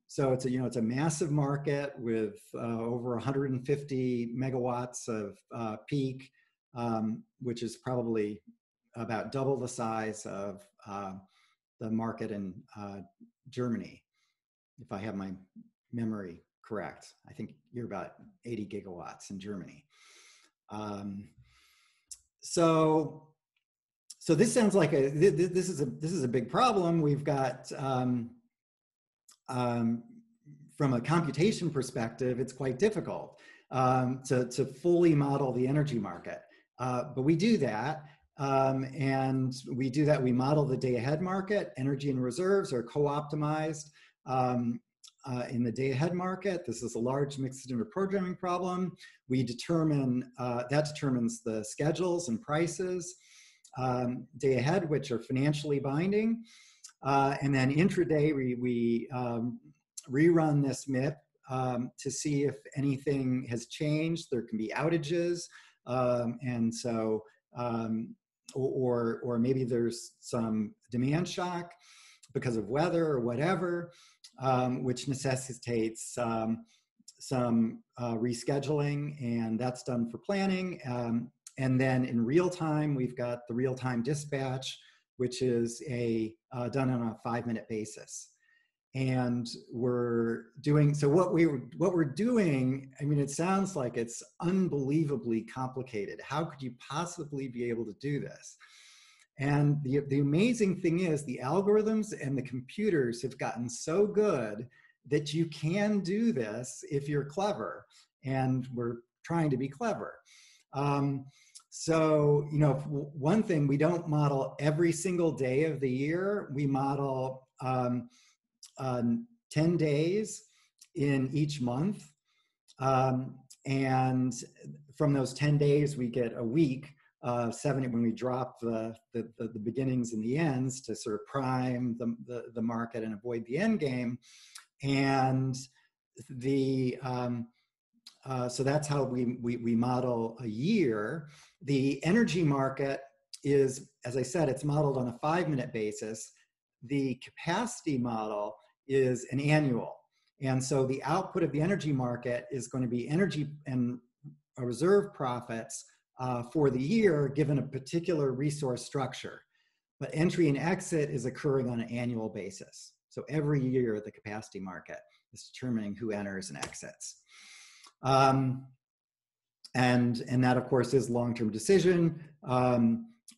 So it's a massive market with over 150 megawatts of peak, which is probably about double the size of the market in Germany, if I have my memory correct. I think you're about 80 gigawatts in Germany. So this sounds like this is a big problem. We've got from a computation perspective, it's quite difficult to fully model the energy market. But we do that, and we do that. We model the day-ahead market. Energy and reserves are co-optimized in the day-ahead market. This is a large mixed interprogramming problem. We determine, that determines the schedules and prices day-ahead, which are financially binding. And then intraday, we rerun this MIP to see if anything has changed. There can be outages, and so, or maybe there's some demand shock because of weather or whatever, which necessitates some rescheduling, and that's done for planning. And then in real time, we've got the real-time dispatch, which is done on a 5-minute basis. And we're doing, so what we're doing, I mean, it sounds like it's unbelievably complicated. How could you possibly be able to do this? And the amazing thing is the algorithms and the computers have gotten so good that you can do this if you're clever, and we're trying to be clever. So, you know, one thing, we don't model every single day of the year. We model 10 days in each month. And from those 10 days, we get a week, 7 when we drop the beginnings and the ends to sort of prime the market and avoid the end game. And so that's how we model a year. The energy market is, as I said, it's modeled on a 5-minute basis. The capacity model is an annual. And so the output of the energy market is going to be energy and reserve profits for the year given a particular resource structure. But entry and exit is occurring on an annual basis. So every year the capacity market is determining who enters and exits. And that of course is long-term decision.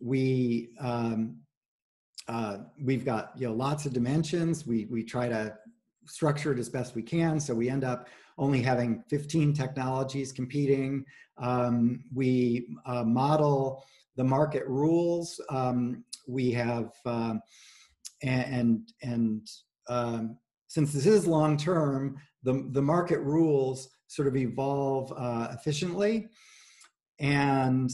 We've got, you know, lots of dimensions. We try to structure it as best we can. So we end up only having 15 technologies competing. We model the market rules. We have, since this is long-term, the market rules sort of evolve efficiently. And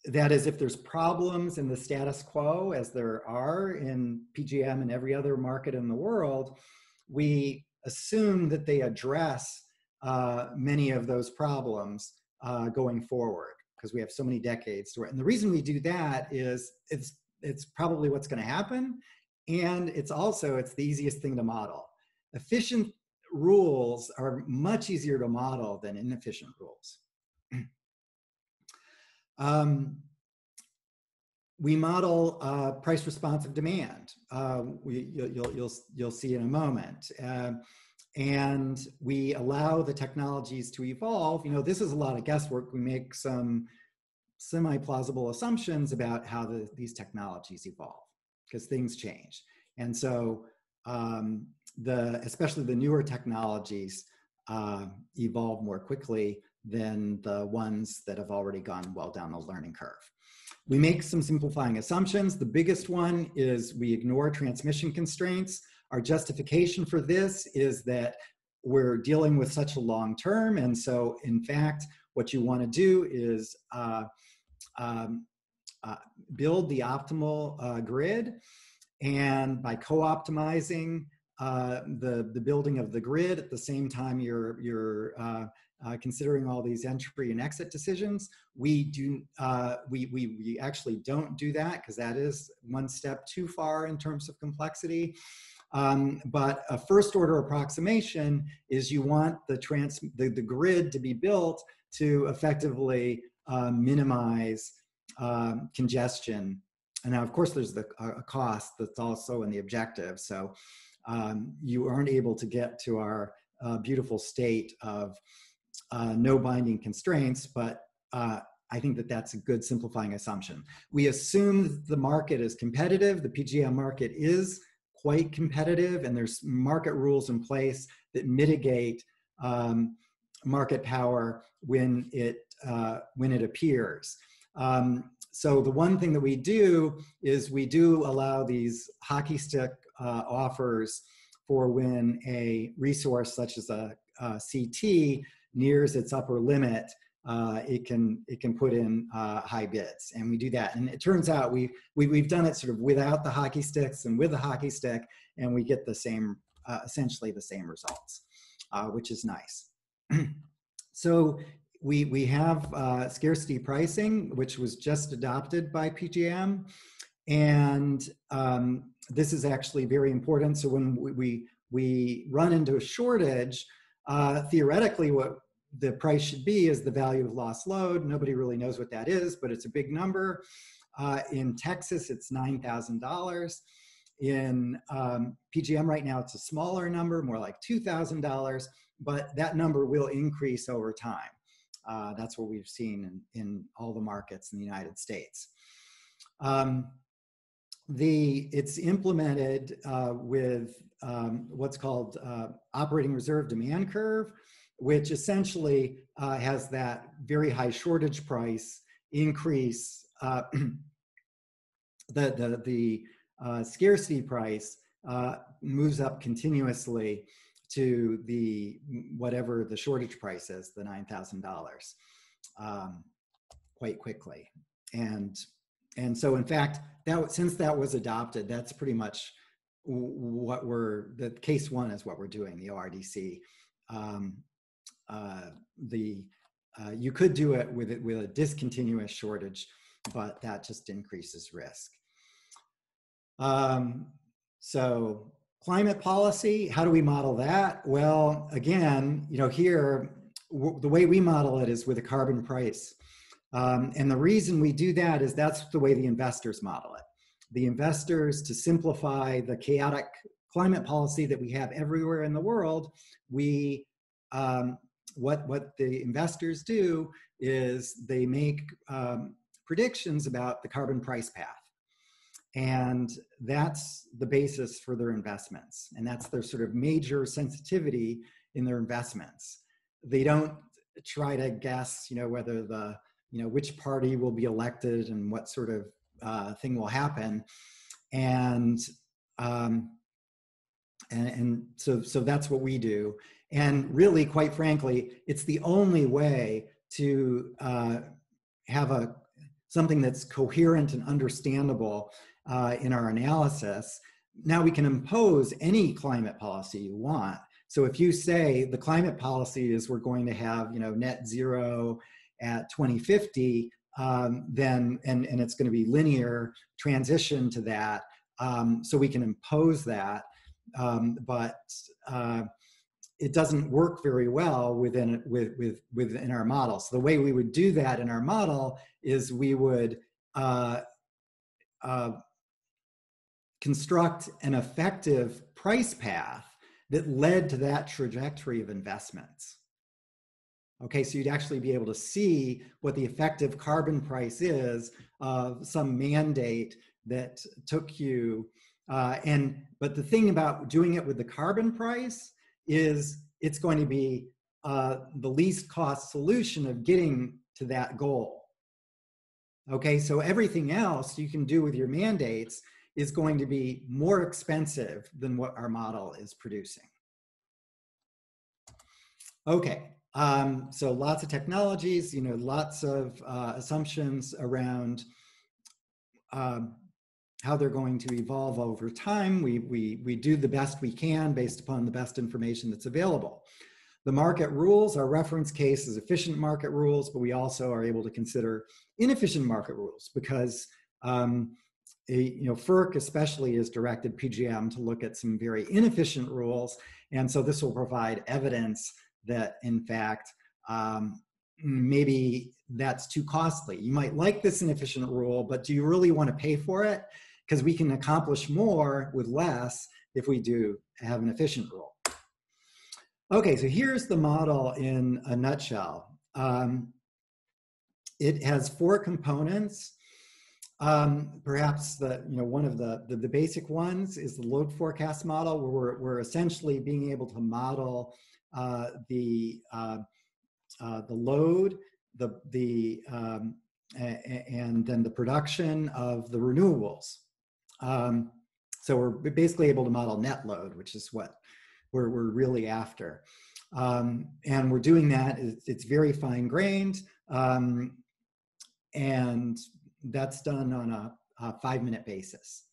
that is, if there's problems in the status quo, as there are in PGM and every other market in the world, we assume that they address many of those problems going forward, because we have so many decades to it. And the reason we do that is it's probably what's going to happen, and it's the easiest thing to model. Efficient rules are much easier to model than inefficient rules. We model price responsive demand. You'll see in a moment. And we allow the technologies to evolve. You know, this is a lot of guesswork. We make some semi-plausible assumptions about how these technologies evolve, because things change. And so especially the newer technologies evolve more quickly than the ones that have already gone well down the learning curve. We make some simplifying assumptions. The biggest one is we ignore transmission constraints. Our justification for this is that we're dealing with such a long term, and so in fact, what you want to do is build the optimal grid, and by co-optimizing the building of the grid at the same time you're considering all these entry and exit decisions. We actually don't do that, because that is one step too far in terms of complexity. But a first order approximation is you want the grid to be built to effectively minimize congestion. And now, of course, there's a cost that's also in the objective. So you aren't able to get to our beautiful state of no binding constraints, but I think that that's a good simplifying assumption. We assume that the market is competitive. The PGM market is quite competitive, and there's market rules in place that mitigate market power when it appears. So the one thing that we do is we do allow these hockey stick offers for when a resource such as a CT nears its upper limit it can put in high bids, and we do that. And it turns out we've done it sort of without the hockey sticks and with the hockey stick, and we get the same, essentially the same results, which is nice. So we have scarcity pricing, which was just adopted by PJM, and this is actually very important. So when we run into a shortage, theoretically what the price should be is the value of lost load. Nobody really knows what that is, but it's a big number. In Texas, it's $9,000. In PJM right now, it's a smaller number, more like $2,000, but that number will increase over time. That's what we've seen in all the markets in the United States. It's implemented with what's called operating reserve demand curve, which essentially has that very high shortage price increase. The scarcity price moves up continuously to whatever the shortage price is, the $9,000, quite quickly. And so in fact, since that was adopted, that's pretty much what the case one is what we're doing, the ORDC. You could do it with a discontinuous shortage, but that just increases risk. So climate policy, how do we model that? Well, again, here, the way we model it is with a carbon price. And the reason we do that is that's the way the investors model it. The investors, to simplify the chaotic climate policy that we have everywhere in the world, what the investors do is they make predictions about the carbon price path. And that's the basis for their investments. And that's their sort of major sensitivity in their investments. They don't try to guess, whether which party will be elected and what sort of thing will happen. And so that's what we do. And really, quite frankly, it's the only way to have something that's coherent and understandable in our analysis. Now we can impose any climate policy you want. So if you say the climate policy is we're going to have net zero at 2050, then and it's going to be linear transition to that. So we can impose that, but it doesn't work very well within our model. So the way we would do that in our model is we would construct an effective price path that led to that trajectory of investments. Okay, so you'd actually be able to see what the effective carbon price is of some mandate that took you, but the thing about doing it with the carbon price is it's going to be the least cost solution of getting to that goal. Okay, so everything else you can do with your mandates is going to be more expensive than what our model is producing. Okay, so lots of technologies, lots of assumptions around how they're going to evolve over time. We do the best we can based upon the best information that's available. The market rules, our reference case is efficient market rules, but we also are able to consider inefficient market rules because FERC especially has directed PJM to look at some very inefficient rules. And so this will provide evidence that in fact, maybe that's too costly. You might like this inefficient rule, but do you really want to pay for it? Because we can accomplish more with less if we do have an efficient rule. Okay, so here's the model in a nutshell. It has 4 components. Perhaps one of the basic ones is the load forecast model, where we're essentially being able to model the load, and then the production of the renewables. So we're basically able to model net load, which is what we're really after. And we're doing that, it's very fine-grained. And that's done on a 5-minute basis.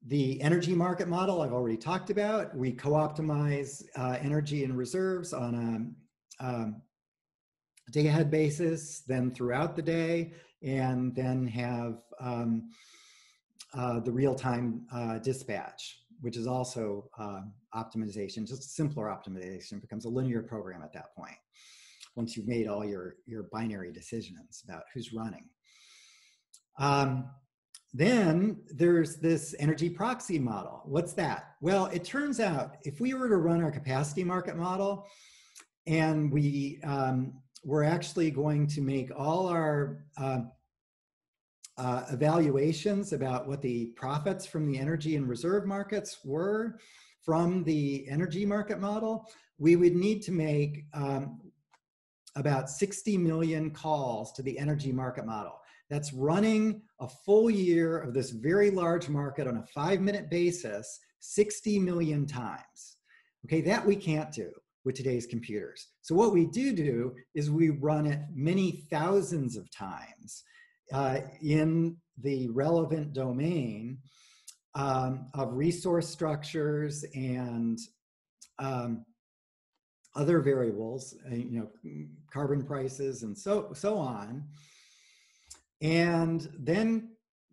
The energy market model I've already talked about. We co-optimize energy and reserves on a day-ahead basis, then throughout the day, and then have the real-time dispatch, which is also optimization, just a simpler optimization. It becomes a linear program at that point, once you've made all your binary decisions about who's running. Then there's this energy proxy model. What's that? Well, it turns out if we were to run our capacity market model, and we're actually going to make all our evaluations about what the profits from the energy and reserve markets were from the energy market model, we would need to make about 60 million calls to the energy market model. That's running a full year of this very large market on a 5-minute basis, 60 million times. Okay, that we can't do with today's computers. So what we do is we run it many thousands of times in the relevant domain of resource structures and other variables, carbon prices and so on, and then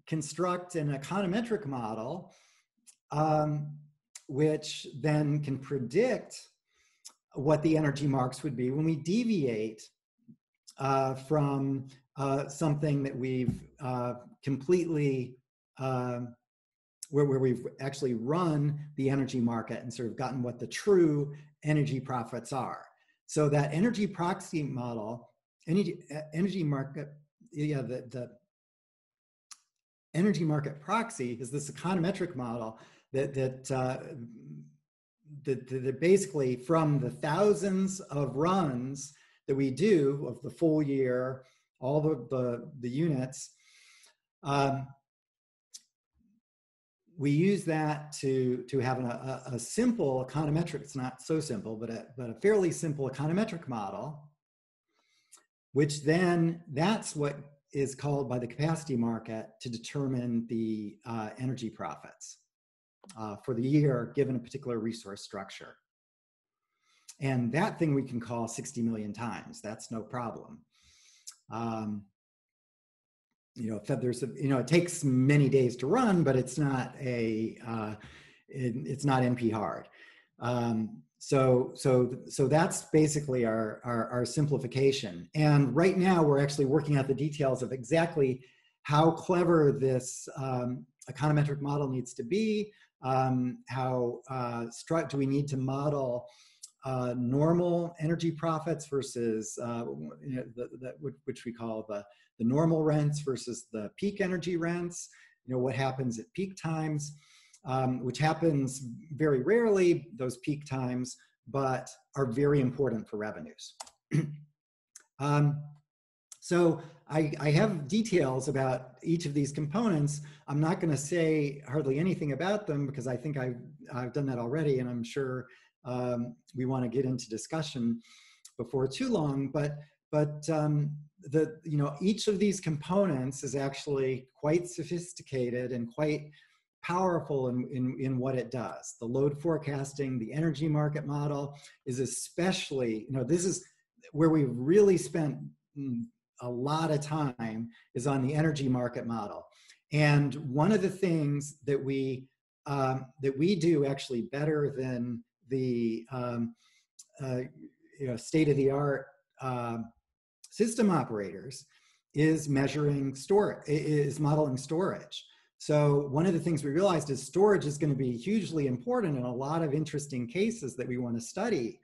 construct an econometric model which then can predict what the energy marks would be when we deviate from something that we've completely, where we've actually run the energy market and sort of gotten what the true energy profits are. So that energy proxy model, energy market, the energy market proxy is this econometric model that basically, from the thousands of runs that we do of the full year, all the units, we use that to have a simple econometric, it's not so simple, but a fairly simple econometric model, which then that's what is called by the capacity market to determine the energy profits for the year given a particular resource structure. And that thing we can call 60 million times. That's no problem. It takes many days to run, but it's not it's not NP hard. So that's basically our simplification. And right now we're actually working out the details of exactly how clever this econometric model needs to be. How do we need to model normal energy profits versus which we call the normal rents versus the peak energy rents. What happens at peak times, which happens very rarely, those peak times, but are very important for revenues. So I have details about each of these components. I'm not going to say hardly anything about them because I think I've done that already, and I'm sure we want to get into discussion before too long. But each of these components is actually quite sophisticated and quite powerful in what it does. The load forecasting, the energy market model is especially, this is where we've really spent a lot of time is on the energy market model. And one of the things that we do actually better than the state-of-the-art system operators is modeling storage. So one of the things we realized is storage is going to be hugely important in a lot of interesting cases that we want to study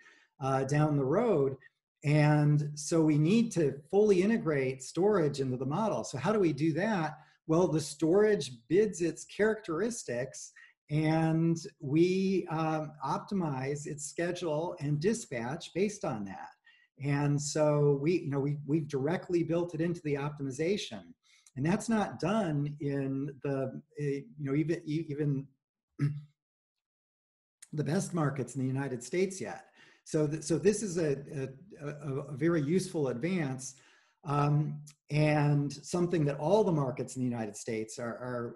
down the road. And so we need to fully integrate storage into the model. So how do we do that? Well, the storage bids its characteristics, and we optimize its schedule and dispatch based on that. And so we've directly built it into the optimization, and that's not done in the even the best markets in the United States yet. So this is a very useful advance, and something that all the markets in the United States are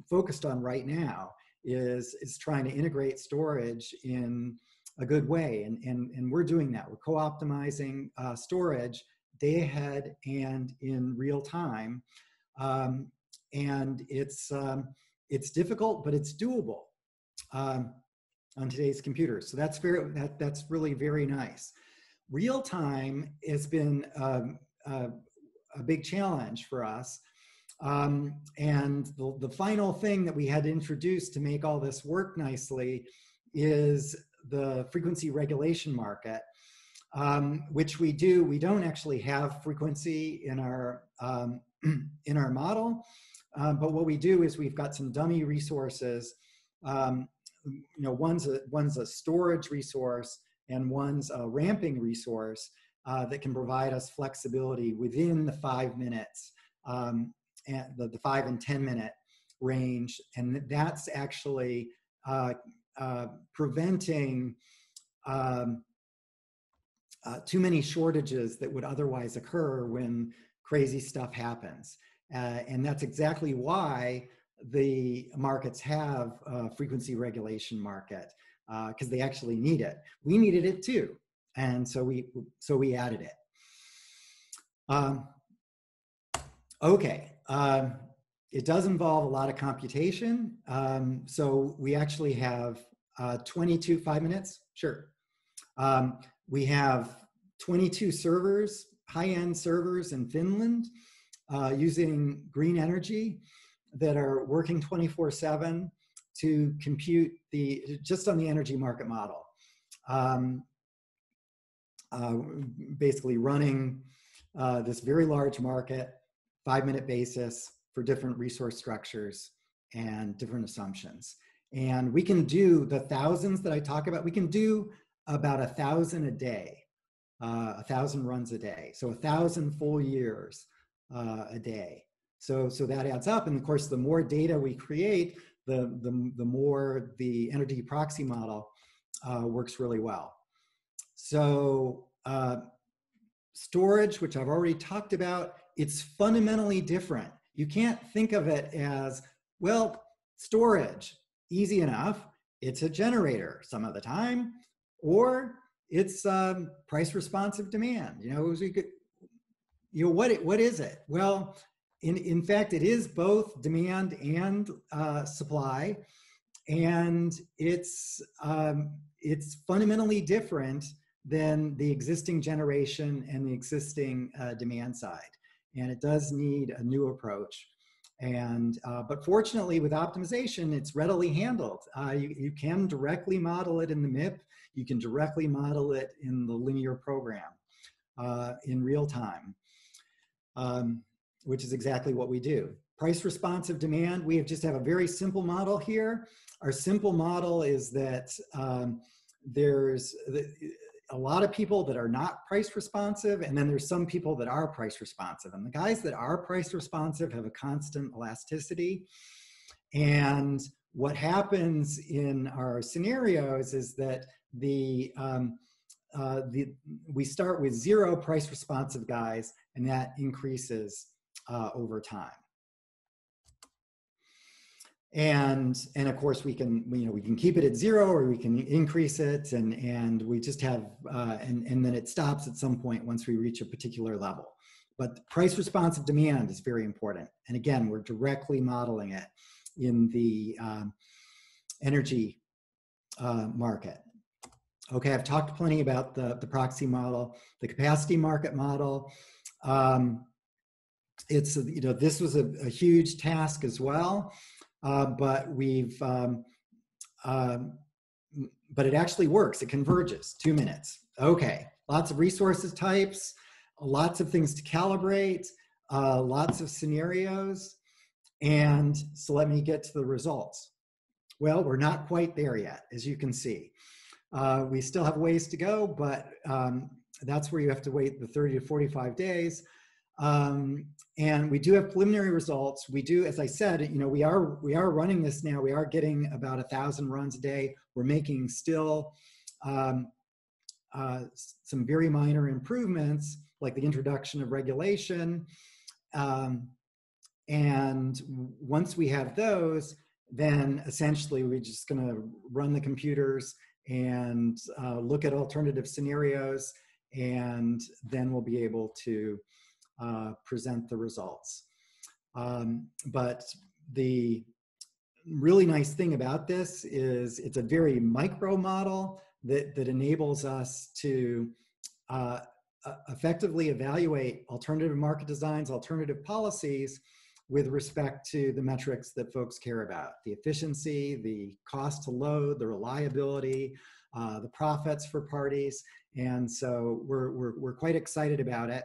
focused on right now is trying to integrate storage in a good way. And we're doing that. We're co-optimizing storage day ahead and in real time. And it's difficult, but it's doable on today's computers. So that's really very nice. Real time has been a big challenge for us. And the final thing that we had to introduce to make all this work nicely is the frequency regulation market, which we do. We don't actually have frequency in our model, but what we do is we've got some dummy resources. One's a storage resource and one's a ramping resource that can provide us flexibility within the 5 minutes, and the 5 and 10 minute range. And that's actually preventing too many shortages that would otherwise occur when crazy stuff happens. And that's exactly why the markets have a frequency regulation market, because they actually need it. We needed it too. And so we added it. Okay. It does involve a lot of computation. So we actually have 5 minutes? Sure. We have 22 servers, high-end servers in Finland, using green energy that are working 24/7 to compute just on the energy market model. Basically running this very large market, 5-minute basis for different resource structures and different assumptions. And we can do the thousands that I talk about. We can do about 1,000 a day, 1,000 runs a day. So 1,000 full years a day. So that adds up. And of course, the more data we create, the more the energy proxy model works really well. So storage, which I've already talked about, it's fundamentally different. You can't think of it as, well, storage, easy enough. It's a generator some of the time, or it's price responsive demand. What is it? Well, in fact, it is both demand and supply, and it's fundamentally different than the existing generation and the existing demand side. And it does need a new approach. And but fortunately, with optimization, it's readily handled. You can directly model it in the MIP. You can directly model it in the linear program in real time, which is exactly what we do. Price responsive demand, we just have a very simple model here. Our simple model is that there's a lot of people that are not price responsive, and then there's some people that are price responsive. And the guys that are price responsive have a constant elasticity. And what happens in our scenarios is that we start with 0 price responsive guys, and that increases over time. And of course we can keep it at 0, or we can increase it, and we just have and then it stops at some point once we reach a particular level. But price responsive demand is very important. And again, we're directly modeling it in the energy market. Okay, I've talked plenty about the proxy model, the capacity market model. It's this was a huge task as well. But but it actually works. It converges, 2 minutes. Okay, lots of resources types, lots of things to calibrate, lots of scenarios. And so let me get to the results. Well, we're not quite there yet, as you can see. We still have ways to go, but that's where you have to wait the 30 to 45 days. And we do have preliminary results. We do, as I said, we are running this now. We are getting about 1,000 runs a day. We're making still some very minor improvements, like the introduction of regulation. And once we have those, then essentially we're just going to run the computers and look at alternative scenarios, and then we'll be able to present the results. But the really nice thing about this is it's a very micro model that enables us to effectively evaluate alternative market designs, alternative policies with respect to the metrics that folks care about: the efficiency, the cost to load, the reliability, the profits for parties. And so we're quite excited about it,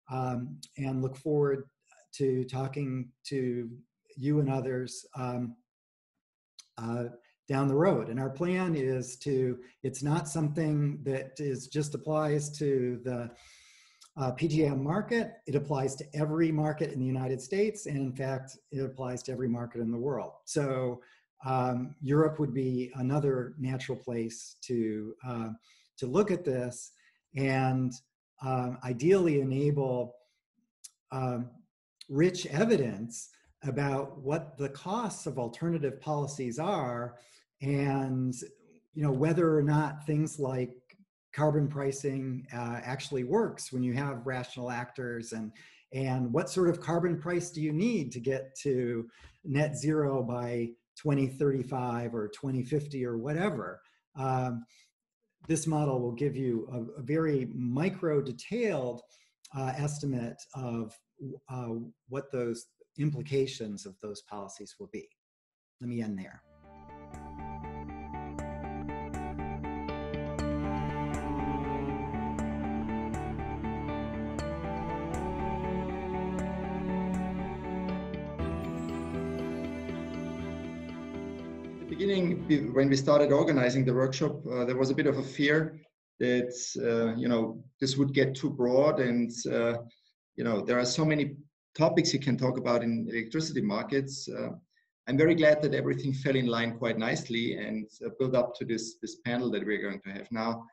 and look forward to talking to you and others down the road. And our plan is it's not something that just applies to the PJM market. It applies to every market in the United States, and in fact, it applies to every market in the world. So Europe would be another natural place to look at this, and ideally enable rich evidence about what the costs of alternative policies are, and whether or not things like carbon pricing actually works when you have rational actors, and what sort of carbon price do you need to get to net zero by 2035 or 2050 or whatever. This model will give you a very micro detailed estimate of what those implications of those policies will be. Let me end there. Beginning, when we started organizing the workshop, there was a bit of a fear that this would get too broad, and there are so many topics you can talk about in electricity markets. I'm very glad that everything fell in line quite nicely and built up to this panel that we're going to have now.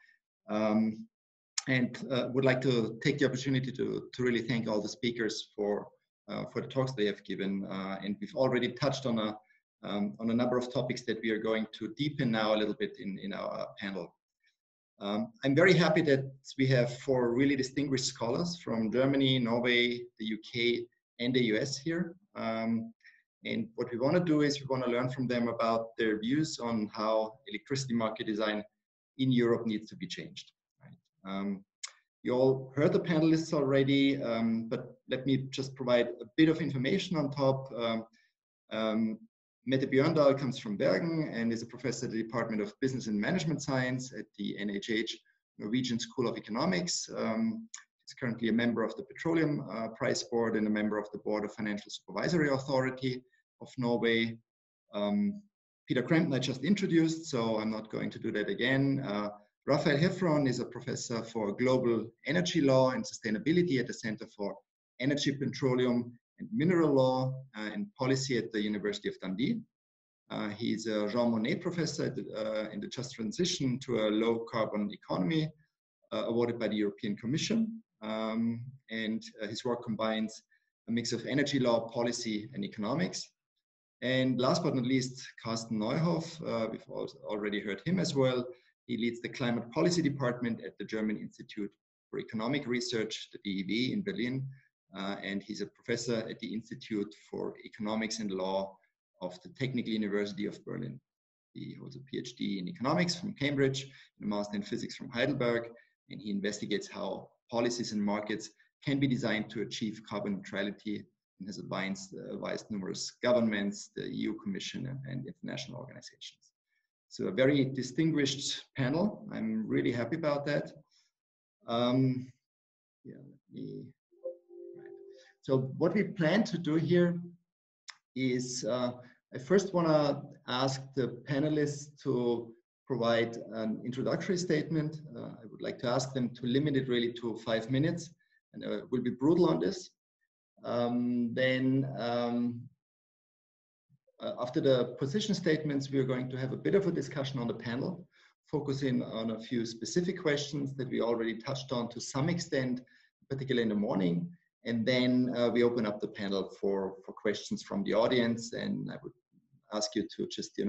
And would like to take the opportunity to really thank all the speakers for the talks they have given. And we've already touched on a number of topics that we are going to deepen now a little bit in our panel. I'm very happy that we have 4 really distinguished scholars from Germany, Norway, the UK, and the US here. And what we want to do is we want to learn from them about their views on how electricity market design in Europe needs to be changed. Right? You all heard the panelists already, but let me just provide a bit of information on top. Mette Bjørndal comes from Bergen and is a professor at the Department of Business and Management Science at the NHH Norwegian School of Economics. He's currently a member of the Petroleum Price Board and a member of the Board of Financial Supervisory Authority of Norway. Peter Crampton I just introduced, so I'm not going to do that again. Rafael Hefron is a professor for global energy law and sustainability at the Center for Energy, Petroleum and Mineral Law and Policy at the University of Dundee. He's a Jean Monnet professor in the Just Transition to a Low Carbon Economy awarded by the European Commission. And his work combines a mix of energy law, policy and economics. And last but not least, Carson Neuhov, we've already heard him as well. He leads the Climate Policy Department at the German Institute for Economic Research, the DEW in Berlin. And he's a professor at the Institute for Economics and Law of the Technical University of Berlin. He holds a PhD in economics from Cambridge and a master in physics from Heidelberg. And he investigates how policies and markets can be designed to achieve carbon neutrality, and has advised numerous governments, the EU Commission, and international organizations. So a very distinguished panel. I'm really happy about that. So what we plan to do here is, I first want to ask the panelists to provide an introductory statement. I would like to ask them to limit it really to 5 minutes, and we'll be brutal on this. After the position statements, we are going to have a bit of a discussion on the panel, focus in on a few specific questions that we already touched on to some extent, particularly in the morning. And then we open up the panel for questions from the audience. And I would ask you to just,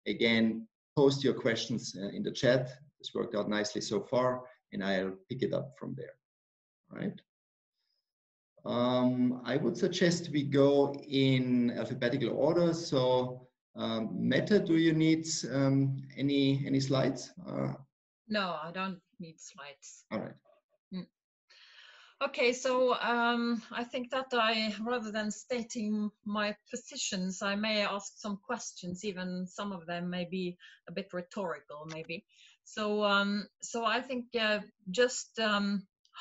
again, post your questions in the chat. This worked out nicely so far, and I'll pick it up from there. All right. I would suggest we go in alphabetical order. So, Mette, do you need any slides? No, I don't need slides. All right. Okay, so I think that rather than stating my positions, I may ask some questions. Even some of them may be a bit rhetorical, maybe. So, I think just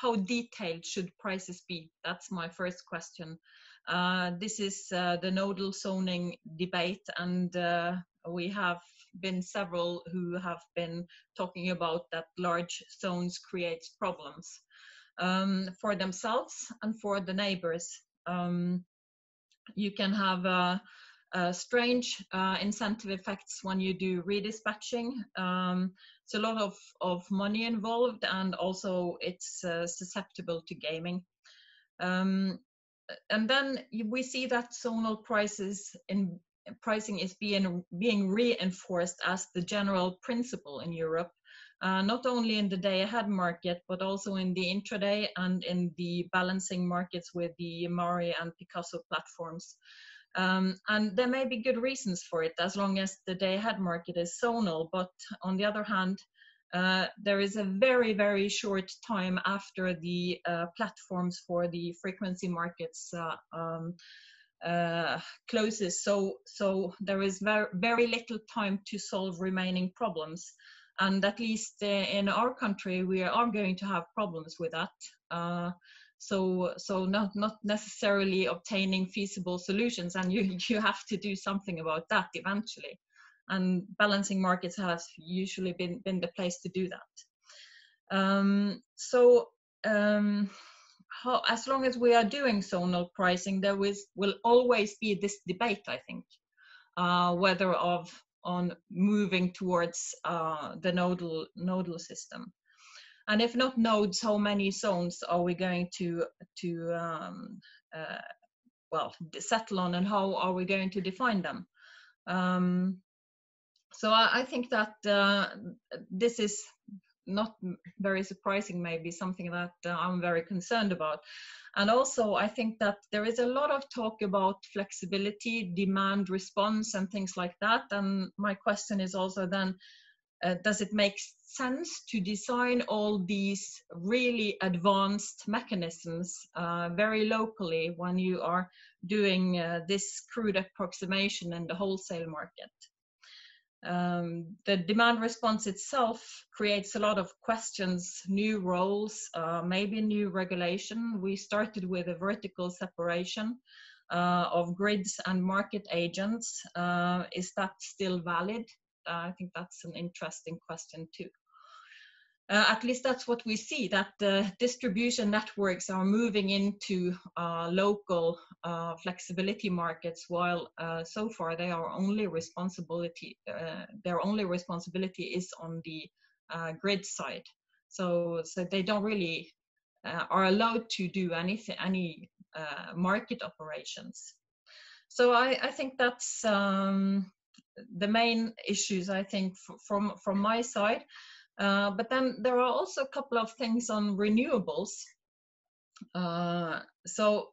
how detailed should prices be? That's my first question. This is the nodal zoning debate, and we have been several who have been talking about that large zones creates problems for themselves and for the neighbors. You can have strange incentive effects when you do redispatching. It's a lot of money involved, and also it's susceptible to gaming. And then we see that zonal pricing is being reinforced as the general principle in Europe, not only in the day-ahead market, but also in the intraday and in the balancing markets with the Mari and Picasso platforms. And there may be good reasons for it, as long as the day-ahead market is zonal. But on the other hand, there is a very, very short time after the platforms for the frequency markets closes. So there is very little time to solve remaining problems. And at least in our country, we are going to have problems with that. So not necessarily obtaining feasible solutions, and you have to do something about that eventually. And balancing markets has usually been the place to do that. As long as we are doing zonal pricing, there will always be this debate, I think, whether on moving towards the nodal system. And if not nodes, how many zones are we going to settle on, and how are we going to define them? So I think that this is not very surprising, maybe something that I'm very concerned about. And also, I think that there is a lot of talk about flexibility, demand response, and things like that. And my question is also then, does it make sense to design all these really advanced mechanisms very locally when you are doing this crude approximation in the wholesale market? The demand response itself creates a lot of questions, new roles, maybe new regulation. We started with a vertical separation of grids and market agents. Is that still valid? I think that's an interesting question too. At least that's what we see, that the distribution networks are moving into local flexibility markets, while so far their only responsibility is on the grid side. So they don't really are allowed to do any market operations. So I think that's the main issues, I think, from my side. But then there are also a couple of things on renewables. So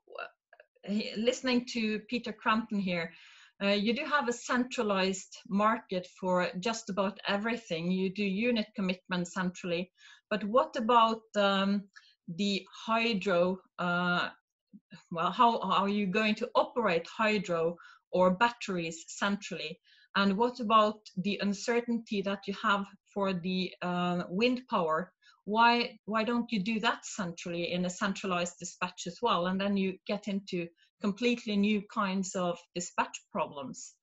listening to Peter Crampton here, you do have a centralized market for just about everything. You do unit commitment centrally, but what about the hydro? Well, how are you going to operate hydro or batteries centrally? And what about the uncertainty that you have for the wind power? Why don't you do that centrally in a centralized dispatch as well? And then you get into completely new kinds of dispatch problems.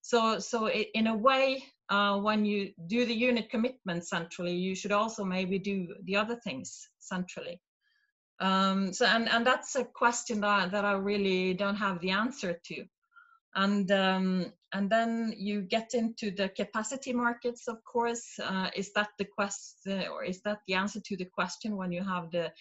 So in a way, when you do the unit commitment centrally, you should also maybe do the other things centrally. And that's a question that I really don't have the answer to. And then you get into the capacity markets, of course. Is that the question, or is that the answer to the question when you have the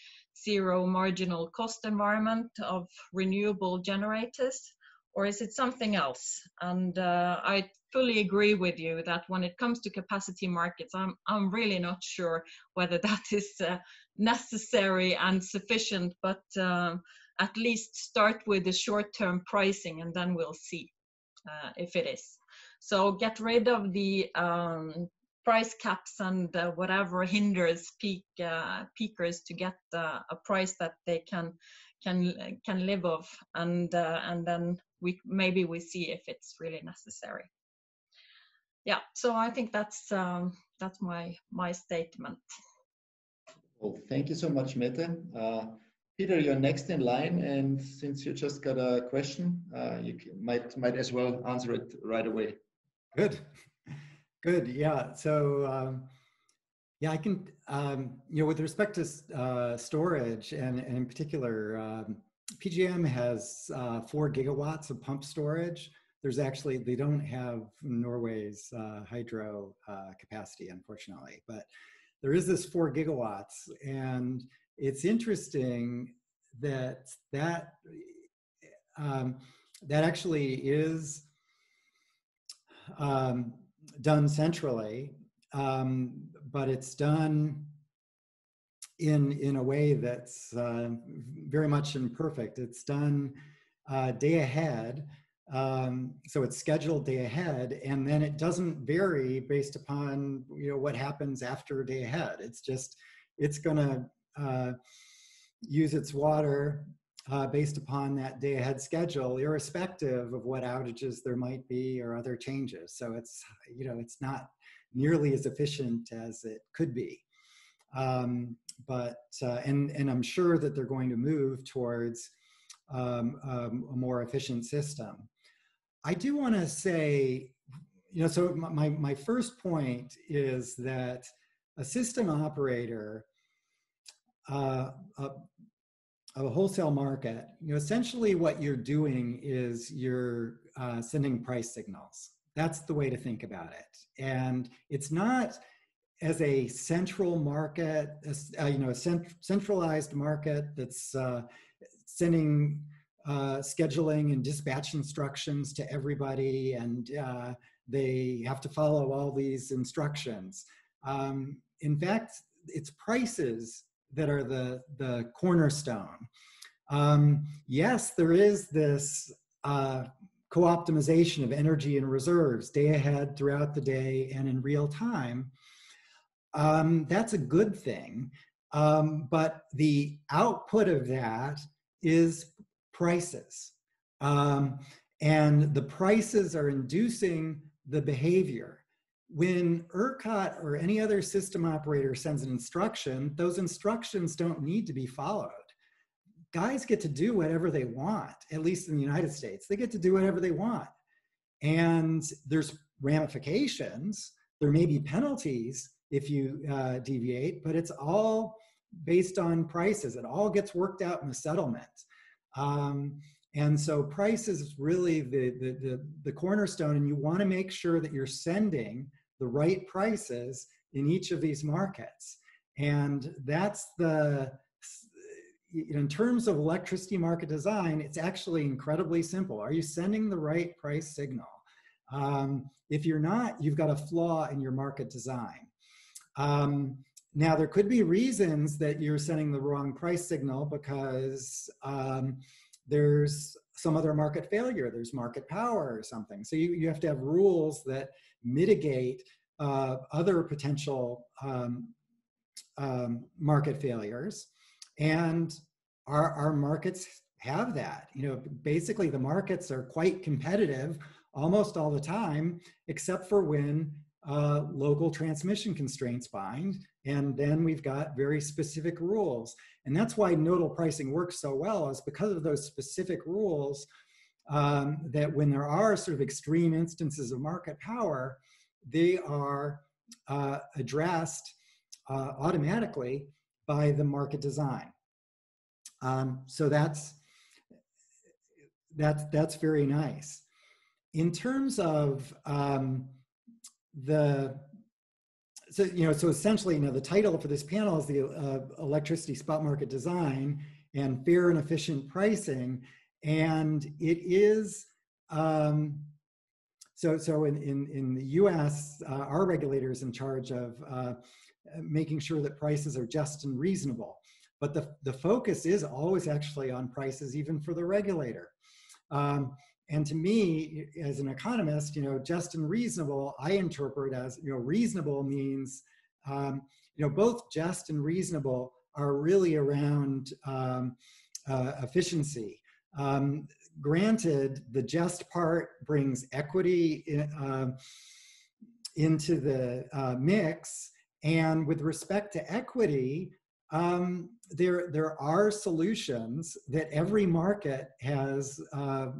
zero marginal cost environment of renewable generators? Or is it something else? And I fully agree with you that when it comes to capacity markets, I'm really not sure whether that is necessary and sufficient, but at least start with the short-term pricing, and then we'll see if it is. So get rid of the price caps and whatever hinders peakers to get a price that they can live off, and then maybe we see if it's really necessary. Yeah, so I think that's my statement. Well, thank you so much, Mette. Peter, you're next in line, and since you just got a question, you might as well answer it right away. Good. Yeah. So yeah, I can. With respect to storage, and in particular, PJM has 4 gigawatts of pump storage. There's actually, they don't have Norway's hydro capacity, unfortunately, but there is this 4 gigawatts, and it's interesting that actually is done centrally, but it's done in a way that's very much imperfect. It's done day ahead, so it's scheduled day ahead, and then it doesn't vary based upon what happens after day ahead. It's just, it's going to use its water based upon that day ahead schedule, irrespective of what outages there might be or other changes. So it's, it's not nearly as efficient as it could be. But I'm sure that they're going to move towards a more efficient system. I do want to say, so my first point is that a system operator of a wholesale market, essentially what you're doing is you're sending price signals. That's the way to think about it. And it's not as a central market, a centralized market that's sending scheduling and dispatch instructions to everybody, and they have to follow all these instructions. In fact, it's prices that are the cornerstone. Yes, there is this co-optimization of energy and reserves day ahead, throughout the day, and in real time. That's a good thing, but the output of that is prices. And the prices are inducing the behavior. When ERCOT or any other system operator sends an instruction, those instructions don't need to be followed. Guys get to do whatever they want, at least in the United States. They get to do whatever they want. And there's ramifications. There may be penalties if you deviate, but it's all based on prices. It all gets worked out in the settlement. And so price is really the cornerstone, and you want to make sure that you're sending the right prices in each of these markets. And that's in terms of electricity market design, it's actually incredibly simple. Are you sending the right price signal? If you're not, you've got a flaw in your market design. Now, there could be reasons that you're sending the wrong price signal because there's some other market failure, there's market power or something. So you have to have rules that mitigate other potential market failures. And our markets have that. Basically the markets are quite competitive almost all the time, except for when local transmission constraints bind, and then we've got very specific rules. And that's why nodal pricing works so well, is because of those specific rules, that when there are sort of extreme instances of market power, they are addressed automatically by the market design. So that's very nice. in terms of so essentially, the title for this panel is the electricity spot market design and fair and efficient pricing. And it is, so in the US, our regulator is in charge of making sure that prices are just and reasonable. But the focus is always actually on prices, even for the regulator. And to me, as an economist, just and reasonable, I interpret as, reasonable means, both just and reasonable are really around efficiency. Granted, the just part brings equity into the mix. And with respect to equity, there are solutions that every market has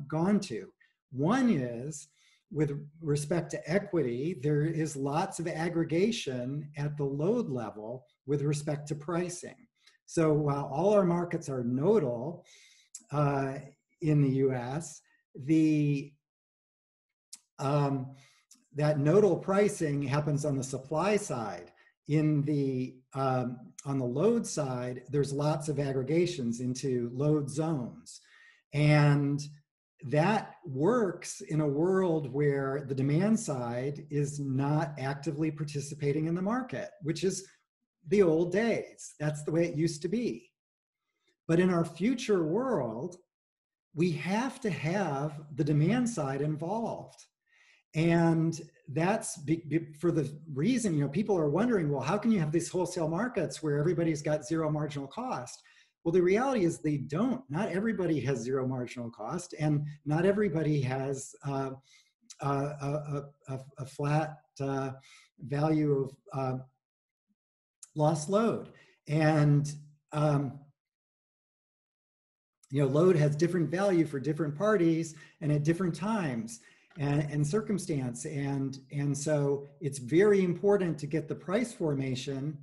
gone to. One is, with respect to equity, there is lots of aggregation at the load level with respect to pricing. So while all our markets are nodal in the US, that nodal pricing happens on the supply side. On the load side, there's lots of aggregations into load zones. And that works in a world where the demand side is not actively participating in the market, which is the old days. That's the way it used to be. But in our future world, we have to have the demand side involved. And that's for the reason, people are wondering, well, how can you have these wholesale markets where everybody's got zero marginal cost? Well, the reality is they don't. Not everybody has zero marginal cost, and not everybody has a flat value of lost load. And load has different value for different parties and at different times and circumstance. And so it's very important to get the price formation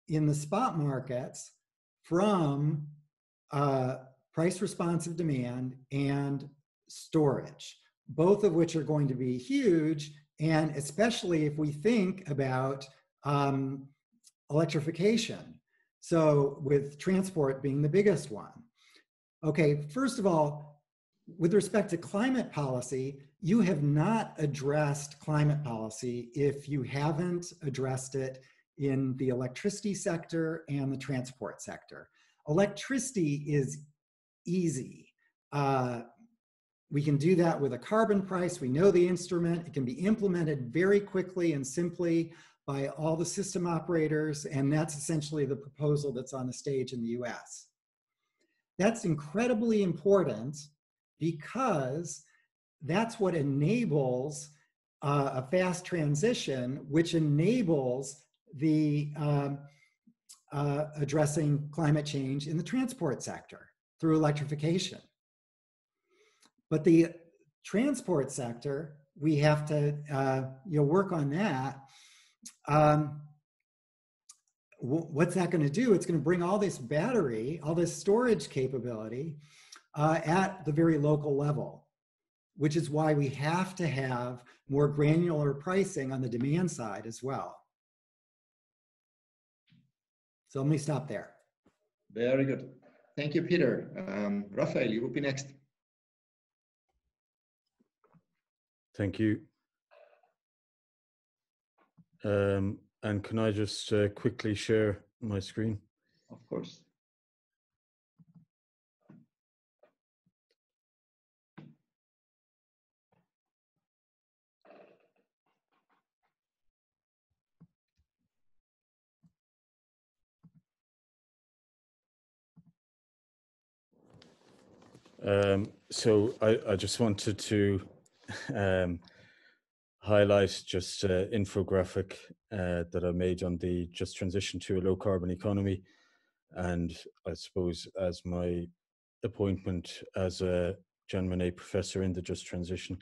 in the spot markets from price responsive demand and storage, both of which are going to be huge. And especially if we think about electrification. So with transport being the biggest one. Okay, first of all, with respect to climate policy, you have not addressed climate policy if you haven't addressed it in the electricity sector and the transport sector. Electricity is easy. We can do that with a carbon price. We know the instrument. It can be implemented very quickly and simply by all the system operators, and that's essentially the proposal that's on the stage in the US. That's incredibly important because that's what enables a fast transition, which enables the addressing climate change in the transport sector through electrification. But the transport sector, we have to work on that. What's that going to do? It's going to bring all this battery, all this storage capability at the very local level, which is why we have to have more granular pricing on the demand side as well. So let me stop there. Very good. Thank you, Peter. Rafael, you will be next. Thank you. And can I just quickly share my screen? Of course. So I just wanted to highlight just an infographic that I made on the just transition to a low carbon economy. And I suppose as my appointment as a John Monnet professor in the just transition,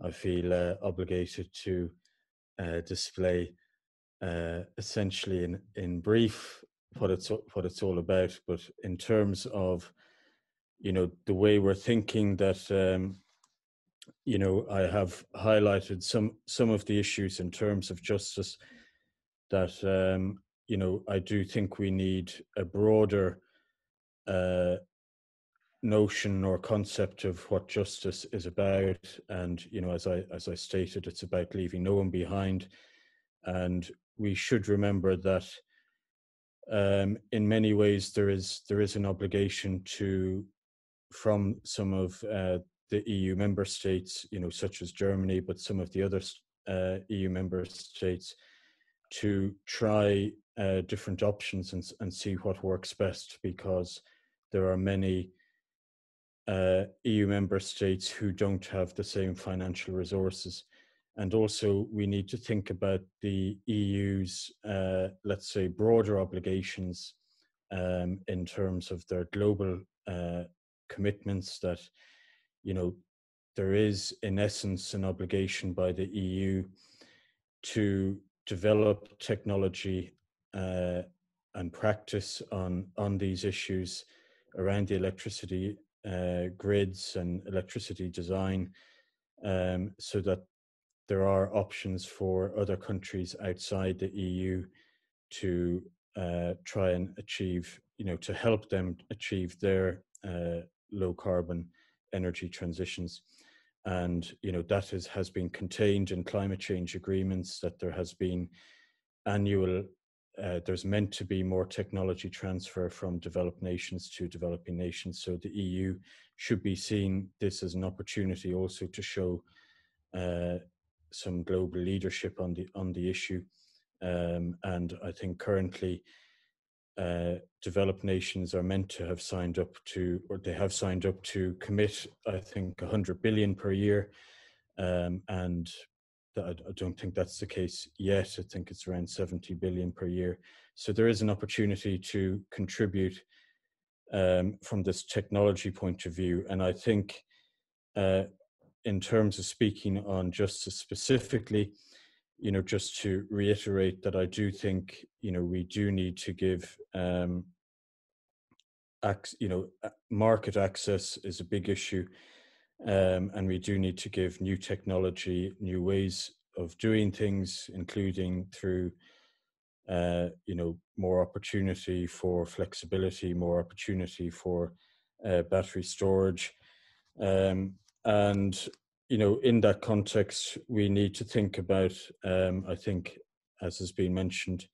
I feel obligated to display essentially in brief what it's all about, but in terms of the way we're thinking that you know, I have highlighted some of the issues in terms of justice that, you know, I do think we need a broader notion or concept of what justice is about. And, you know, as I stated, it's about leaving no one behind. And we should remember that in many ways there is an obligation from some of the EU member states, you know, such as Germany, but some of the other EU member states, to try different options and see what works best, because there are many EU member states who don't have the same financial resources. And also we need to think about the EU's, let's say, broader obligations in terms of their global commitments, that, you know, there is in essence an obligation by the EU to develop technology and practice on these issues around the electricity grids and electricity design, so that there are options for other countries outside the EU to try and achieve, you know, to help them achieve their low carbon energy transitions. And, you know, that has been contained in climate change agreements, that there has been annual, there's meant to be more technology transfer from developed nations to developing nations. So the EU should be seeing this as an opportunity also to show some global leadership on the issue. And I think currently developed nations are meant to have signed up to, or they have signed up to commit, I think, 100 billion per year. And I don't think that's the case yet. I think it's around 70 billion per year. So there is an opportunity to contribute from this technology point of view. And I think in terms of speaking on justice specifically, you know, just to reiterate that I do think, you know, we do need to give, market access is a big issue. And we do need to give new technology, new ways of doing things, including through, you know, more opportunity for flexibility, more opportunity for battery storage. And, you know, in that context, we need to think about, I think, as has been mentioned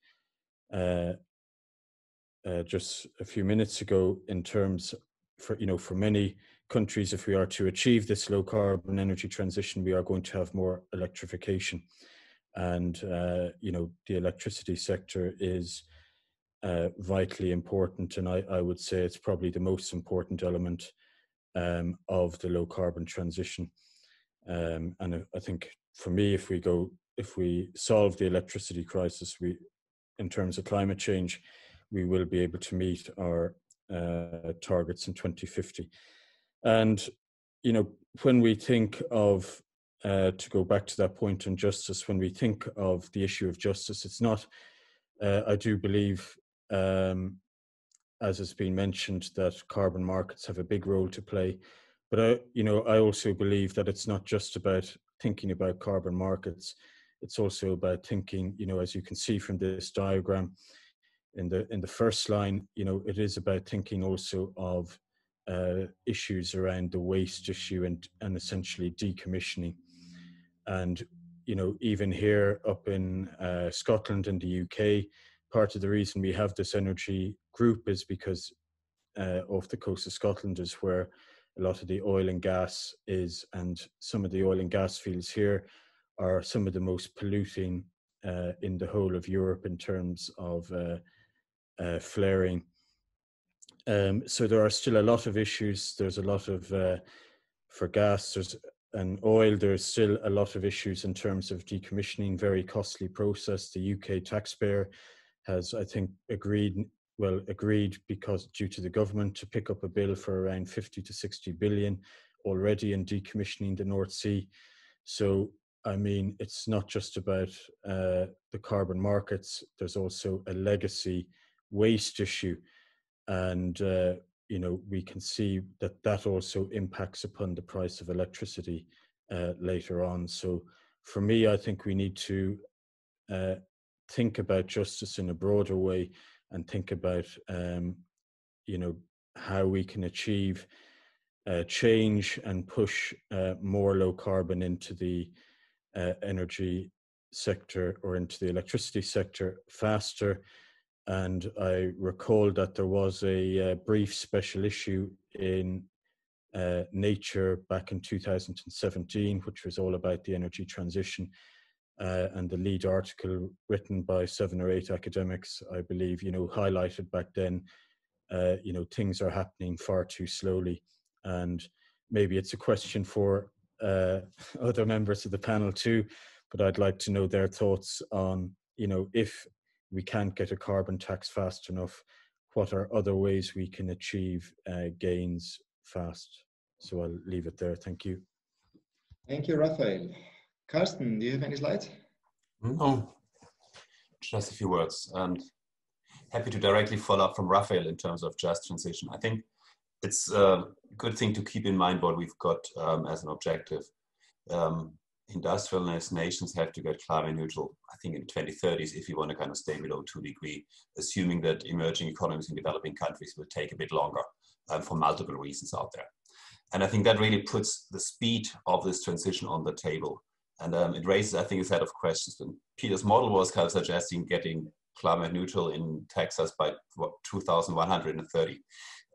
just a few minutes ago, in terms for, you know, for many countries, if we are to achieve this low carbon energy transition, we are going to have more electrification. And, you know, the electricity sector is vitally important. And I would say it's probably the most important element of the low carbon transition. And I think for me, if we solve the electricity crisis, in terms of climate change, we will be able to meet our targets in 2050. And, you know, when we think of, to go back to that point on justice, when we think of the issue of justice, it's not, I do believe, as has been mentioned, that carbon markets have a big role to play. But I also believe that it's not just about thinking about carbon markets. It's also about thinking, you know, as you can see from this diagram, in the first line, you know, it is about thinking also of issues around the waste issue and essentially decommissioning. And, you know, even here up in Scotland and the UK, part of the reason we have this energy group is because off the coast of Scotland is where a lot of the oil and gas is, and some of the oil and gas fields here are some of the most polluting in the whole of Europe in terms of flaring. So there are still a lot of issues. There's a lot of, for gas and oil, there's still a lot of issues in terms of decommissioning, very costly process. The UK taxpayer has, I think, agreed because due to the government to pick up a bill for around 50 to 60 billion already in decommissioning the North Sea. So, I mean, it's not just about the carbon markets. There's also a legacy waste issue. And, you know, we can see that also impacts upon the price of electricity later on. So for me, I think we need to think about justice in a broader way and think about, you know, how we can achieve change and push more low carbon into the energy sector or into the electricity sector faster. And I recall that there was a brief special issue in Nature back in 2017, which was all about the energy transition. And the lead article, written by 7 or 8 academics, I believe, you know, highlighted back then, you know, things are happening far too slowly. And maybe it's a question for other members of the panel too, but I'd like to know their thoughts on, you know, if we can't get a carbon tax fast enough, what are other ways we can achieve gains fast? So I'll leave it there. Thank you. Thank you, Rafael. Carsten, do you have any slides? No, just a few words. And happy to directly follow up from Rafael in terms of just transition. I think it's a good thing to keep in mind what we've got as an objective. Industrialized nations have to get climate neutral, I think, in 2030s if you want to kind of stay below 2 degrees, assuming that emerging economies in developing countries will take a bit longer for multiple reasons out there. And I think that really puts the speed of this transition on the table. And it raises, I think, a set of questions. And Peter's model was kind of suggesting getting climate neutral in Texas by 2130.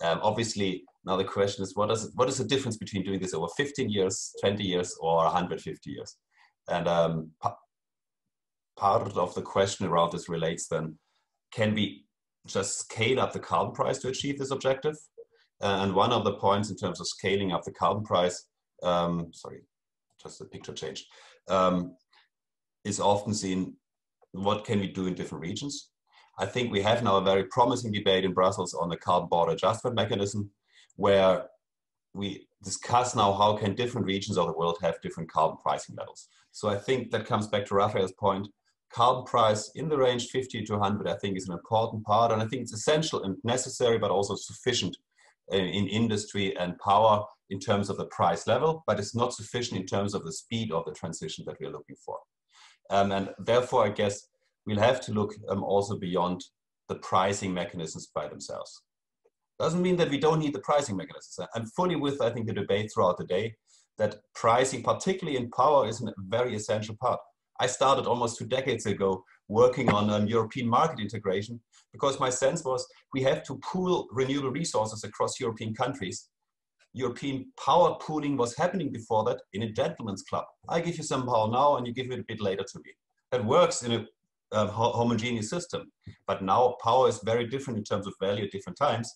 Obviously, now the question is, what is the difference between doing this over 15 years, 20 years, or 150 years? And part of the question around this relates then, can we just scale up the carbon price to achieve this objective? And one of the points in terms of scaling up the carbon price, sorry, just the picture changed, is often seen, what can we do in different regions? I think we have now a very promising debate in Brussels on the carbon border adjustment mechanism, where we discuss now how can different regions of the world have different carbon pricing levels. So I think that comes back to Rafael's point. Carbon price in the range 50 to 100, I think, is an important part. And I think it's essential and necessary, but also sufficient in industry and power in terms of the price level, but it's not sufficient in terms of the speed of the transition that we're looking for. And therefore, I guess we'll have to look also beyond the pricing mechanisms by themselves. Doesn't mean that we don't need the pricing mechanisms. I'm fully with, I think, the debate throughout the day that pricing, particularly in power, is a very essential part. I started almost 2 decades ago working on European market integration because my sense was we have to pool renewable resources across European countries. European power pooling was happening before that in a gentleman's club. I give you some power now and you give it a bit later to me. That works in a homogeneous system. But now power is very different in terms of value at different times.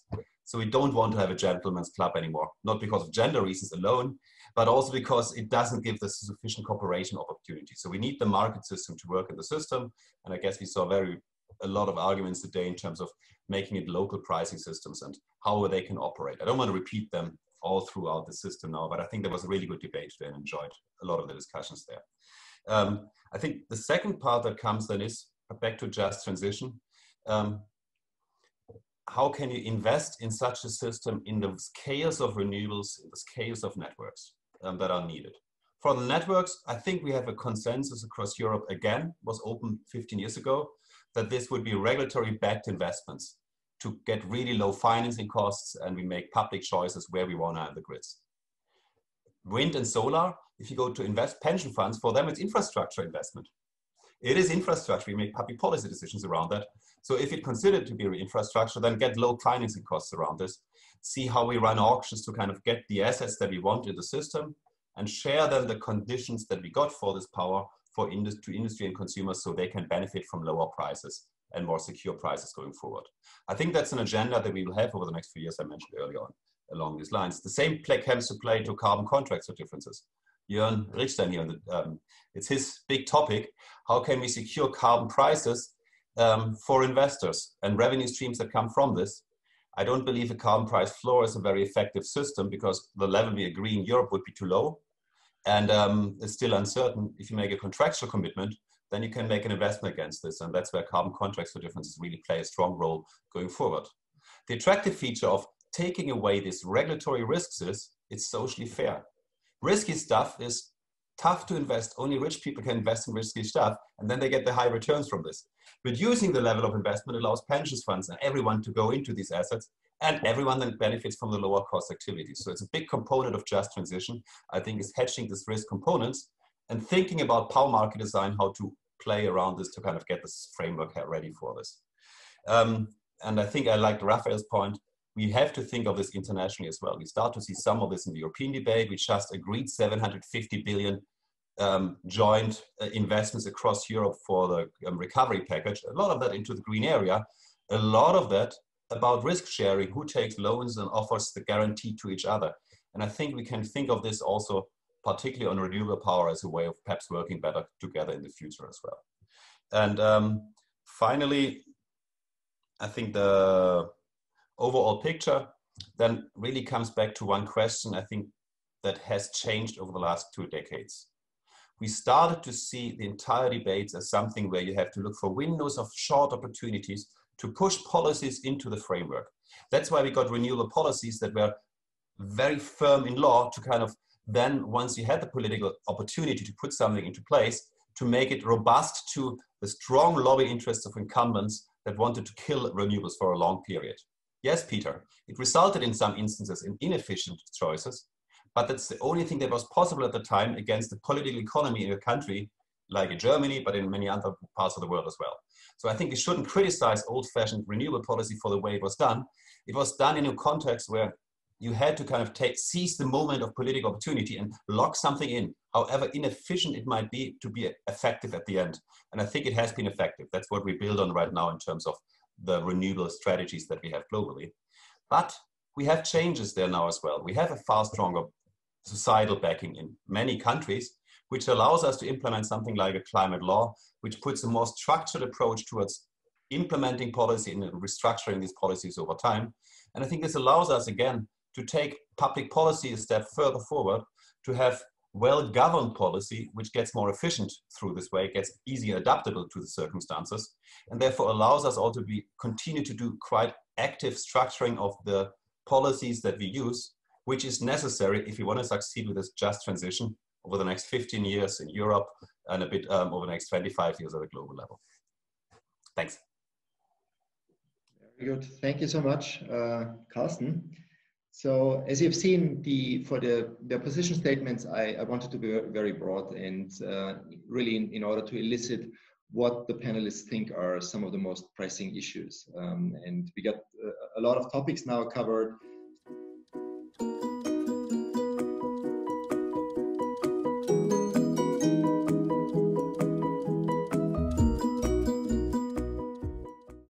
So we don't want to have a gentleman's club anymore, not because of gender reasons alone, but also because it doesn't give the sufficient cooperation opportunity. So we need the market system to work in the system. And I guess we saw a lot of arguments today in terms of making it local pricing systems and how they can operate. I don't want to repeat them all throughout the system now, but I think there was a really good debate today and enjoyed a lot of the discussions there. I think the second part that comes then is back to just transition. How can you invest in such a system in the scales of renewables, in the scales of networks that are needed? For the networks, I think we have a consensus across Europe, again, was open 15 years ago, that this would be regulatory-backed investments to get really low financing costs, and we make public choices where we want to have the grids. Wind and solar, if you go to invest pension funds, for them it's infrastructure investment. It is infrastructure, we make public policy decisions around that. So if it considered to be infrastructure, then get low financing costs around this. See how we run auctions to kind of get the assets that we want in the system and share then the conditions that we got for this power for industry and consumers so they can benefit from lower prices and more secure prices going forward. I think that's an agenda that we will have over the next few years, I mentioned earlier on, along these lines. The same comes to play to carbon contracts for differences. Jörn Richtstein here, it's his big topic. How can we secure carbon prices for investors and revenue streams that come from this? I don't believe a carbon price floor is a very effective system because the level we agree in Europe would be too low. And it's still uncertain. If you make a contractual commitment, then you can make an investment against this. And that's where carbon contracts for differences really play a strong role going forward. The attractive feature of taking away these regulatory risks is it's socially fair. Risky stuff is tough to invest. Only rich people can invest in risky stuff, and then they get the high returns from this. Reducing the level of investment allows pension funds and everyone to go into these assets, and everyone then benefits from the lower cost activities. So it's a big component of just transition, I think, is hedging this risk components and thinking about power market design, how to play around this to kind of get this framework ready for this. And I think I liked Rafael's point. We have to think of this internationally as well. We start to see some of this in the European debate. We just agreed 750 billion joint investments across Europe for the recovery package. A lot of that into the green area. A lot of that about risk sharing, who takes loans and offers the guarantee to each other. And I think we can think of this also, particularly on renewable power, as a way of perhaps working better together in the future as well. And finally, I think the overall picture then really comes back to one question, I think, that has changed over the last 2 decades. We started to see the entire debates as something where you have to look for windows of short opportunities to push policies into the framework. That's why we got renewable policies that were very firm in law to kind of then, once you had the political opportunity to put something into place, to make it robust to the strong lobby interests of incumbents that wanted to kill renewables for a long period. Yes, Peter, it resulted in some instances in inefficient choices, but that's the only thing that was possible at the time against the political economy in a country like in Germany, but in many other parts of the world as well. So I think we shouldn't criticize old-fashioned renewable policy for the way it was done. It was done in a context where you had to kind of seize the moment of political opportunity and lock something in, however inefficient it might be, to be effective at the end. And I think it has been effective. That's what we build on right now in terms of the renewable strategies that we have globally. But we have changes there now as well. We have a far stronger societal backing in many countries, which allows us to implement something like a climate law, which puts a more structured approach towards implementing policy and restructuring these policies over time. And I think this allows us, again, to take public policy a step further forward, to have well-governed policy, which gets more efficient through this way, gets easier adaptable to the circumstances, and therefore allows us all to continue to do quite active structuring of the policies that we use, which is necessary if we want to succeed with this just transition over the next 15 years in Europe and a bit over the next 25 years at a global level. Thanks. Very good. Thank you so much, Carsten. So as you've seen, for the position statements, I wanted to be very broad and really in order to elicit what the panelists think are some of the most pressing issues. And we got a lot of topics now covered.